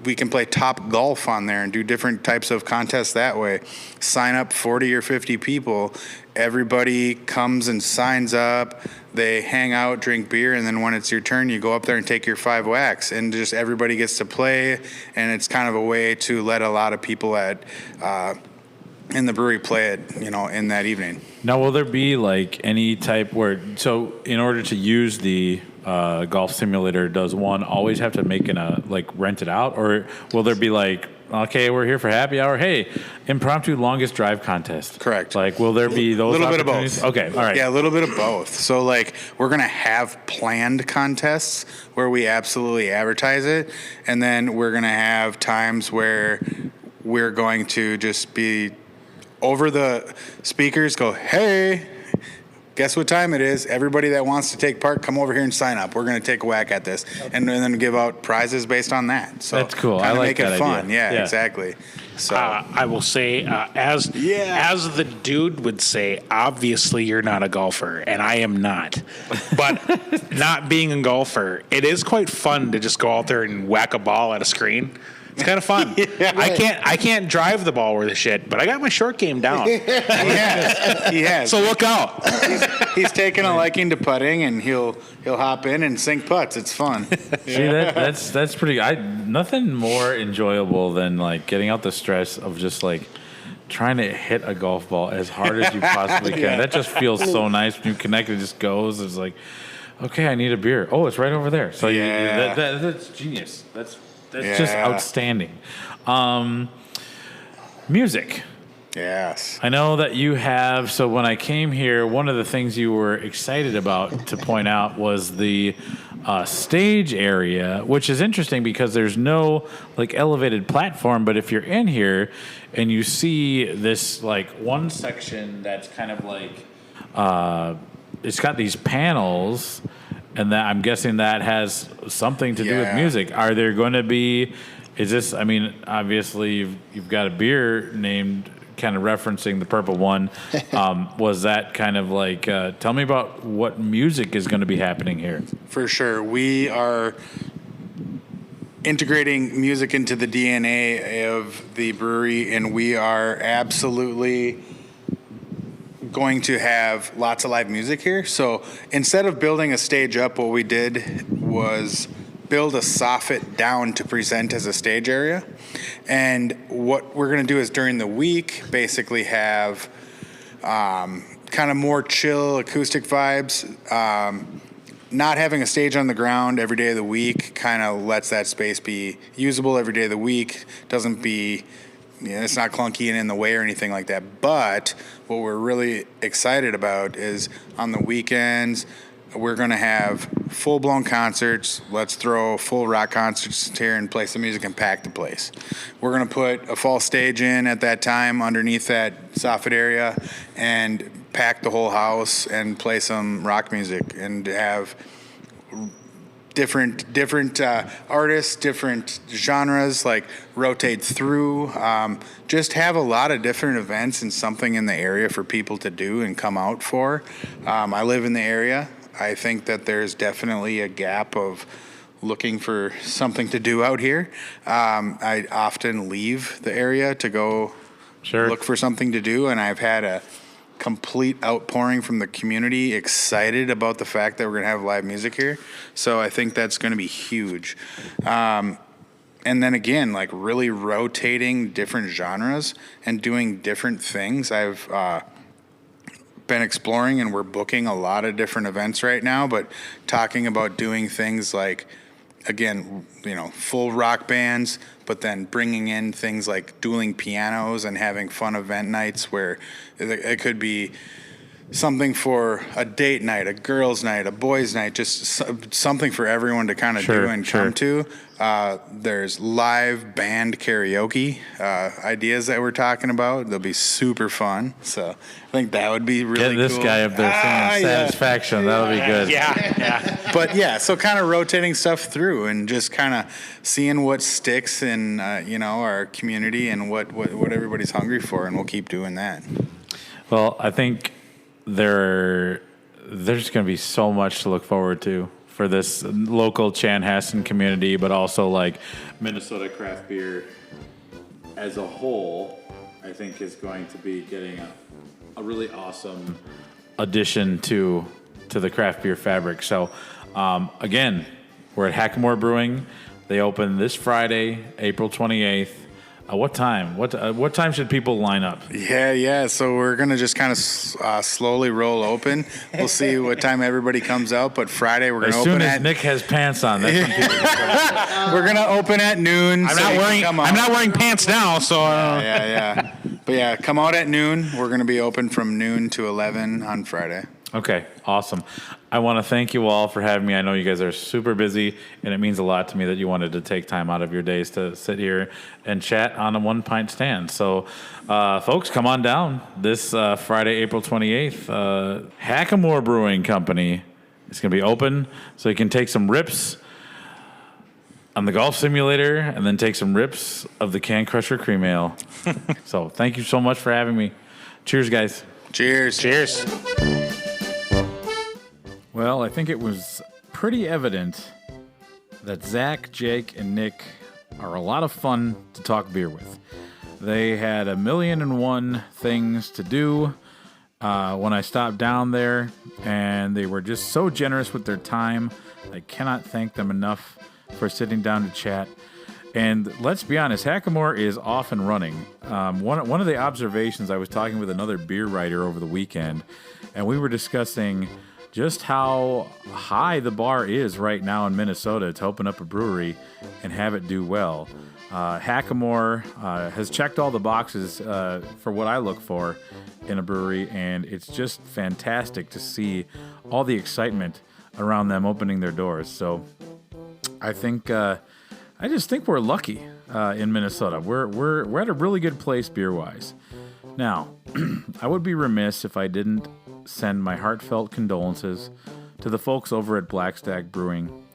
We can play top golf on there and do different types of contests that way. Sign up 40 or 50 people. Everybody comes and signs up. They hang out, drink beer, and then when it's your turn, you go up there and take your 5 whacks. And just everybody gets to play, and it's kind of a way to let a lot of people in the brewery play it, in that evening. Now, will there be like any type so in order to use the golf simulator, does one always have to rent it out, or will there be like, okay, we're here for happy hour, hey, impromptu longest drive contest? Correct. Like, will there be those? A little bit of opportunities? both. Okay, all right. Yeah, a little bit of both. So like we're gonna have planned contests where we absolutely advertise it, and then we're gonna have times where we're going to just be over the speakers, go, hey, guess what time it is? Everybody that wants to take part, come over here and sign up. We're going to take a whack at this, and then give out prizes based on that. So that's cool. I like make that it fun. idea. Yeah, exactly. So I will say, as the dude would say, obviously you're not a golfer, and I am not. But not being a golfer, it is quite fun to just go out there and whack a ball at a screen. It's kind of fun. I can't drive the ball worth of shit, but I got my short game down. He has. So look out. He's taken a liking to putting, and he'll hop in and sink putts. It's fun. See, that's pretty. Nothing more enjoyable than like getting out the stress of just like trying to hit a golf ball as hard as you possibly can. That just feels so nice when you connect. It just goes. It's like, okay, I need a beer. Oh, it's right over there. So that's genius. That's just outstanding. Music. Yes. I know that you have. So when I came here, one of the things you were excited about to point out was the stage area, which is interesting because there's no like elevated platform. But if you're in here and you see this like one section that's kind of like it's got these panels. And that I'm guessing that has something to do with music. Are there going to be? Is this? I mean, obviously you've got a beer named kind of referencing the purple one. Was that kind of like? Tell me about what music is going to be happening here. For sure, we are integrating music into the DNA of the brewery, and we are absolutely going to have lots of live music here. So instead of building a stage up, what we did was build a soffit down to present as a stage area. And what we're going to do is during the week, basically have kind of more chill acoustic vibes. Not having a stage on the ground every day of the week kind of lets that space be usable every day of the week. Doesn't be, it's not clunky and in the way or anything like that. But what we're really excited about is on the weekends, we're going to have full-blown concerts. Let's throw full rock concerts here and play some music and pack the place. We're going to put a fall stage in at that time underneath that soffit area and pack the whole house and play some rock music and have different artists, different genres, like rotate through. Just have a lot of different events and something in the area for people to do and come out for. I live in the area. I think that there's definitely a gap of looking for something to do out here. I often leave the area to go look for something to do, and I've had a complete outpouring from the community excited about the fact that we're going to have live music here. So I think that's going to be huge. And then again, like really rotating different genres and doing different things. I've been exploring, and we're booking a lot of different events right now, but talking about doing things like, again, full rock bands, but then bringing in things like dueling pianos and having fun event nights where it could be something for a date night, a girls' night, a boys' night, just something for everyone to kind of do and come to. There's live band karaoke ideas that we're talking about. They'll be super fun. So I think that would be really cool. Get this guy up there singing Satisfaction. That'll be good. Yeah. But yeah, so kind of rotating stuff through and just kind of seeing what sticks in our community and what everybody's hungry for, and we'll keep doing that. Well, I think there's going to be so much to look forward to for this local Chanhassen community, but also like Minnesota craft beer as a whole, I think is going to be getting a really awesome addition to the craft beer fabric. So again, we're at Hackamore Brewing. They open this Friday, April 28th. What time? What time should people line up? Yeah. So we're gonna just kind of slowly roll open. We'll see what time everybody comes out. But Friday we're gonna open as soon as Nick has pants on. That's when people we're gonna open at noon. I'm not wearing pants now, so. Yeah. But yeah, come out at noon. We're gonna be open from noon to 11 on Friday. Okay, awesome. I want to thank you all for having me. I know you guys are super busy, and it means a lot to me that you wanted to take time out of your days to sit here and chat on a 1 pint stand. So, folks, come on down this Friday, April 28th. Hackamore Brewing Company is going to be open, so you can take some rips on the golf simulator and then take some rips of the Can Crusher Cream Ale. So, thank you so much for having me. Cheers, guys. Cheers. Well, I think it was pretty evident that Zach, Jake, and Nick are a lot of fun to talk beer with. They had 1,000,001 things to do when I stopped down there, and they were just so generous with their time. I cannot thank them enough for sitting down to chat. And let's be honest, Hackamore is off and running. One of the observations, I was talking with another beer writer over the weekend, and we were discussing just how high the bar is right now in Minnesota to open up a brewery and have it do well. Hackamore has checked all the boxes for what I look for in a brewery, and it's just fantastic to see all the excitement around them opening their doors. So I just think we're lucky in Minnesota. We're at a really good place beer-wise. Now, I would be remiss if I didn't send my heartfelt condolences to the folks over at Blackstack Brewing.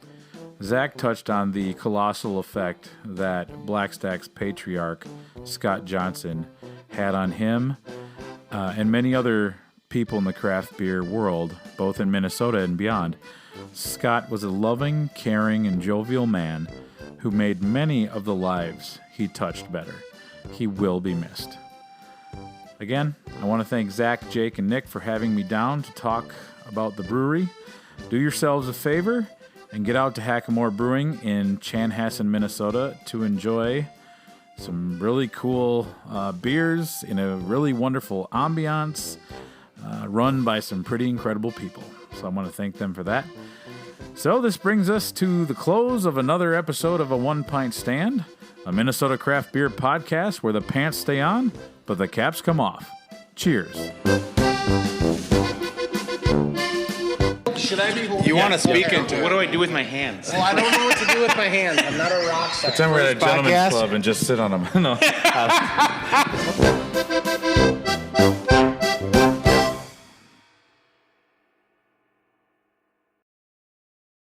Zach touched on the colossal effect that Blackstack's patriarch, Scott Johnson, had on him and many other people in the craft beer world, both in Minnesota and beyond. Scott was a loving, caring, and jovial man who made many of the lives he touched better. He will be missed. Again, I want to thank Zach, Jake, and Nick for having me down to talk about the brewery. Do yourselves a favor and get out to Hackamore Brewing in Chanhassen, Minnesota to enjoy some really cool beers in a really wonderful ambiance run by some pretty incredible people. So I want to thank them for that. So this brings us to the close of another episode of A 1 Pint Stand, a Minnesota craft beer podcast where the pants stay on, but the caps come off. Cheers. Should I be holding? You want to speak into it? What do I do with my hands? Well, I don't know what to do with my hands. I'm not a rock star. Pretend we're at a gentleman's club and just sit on them. No.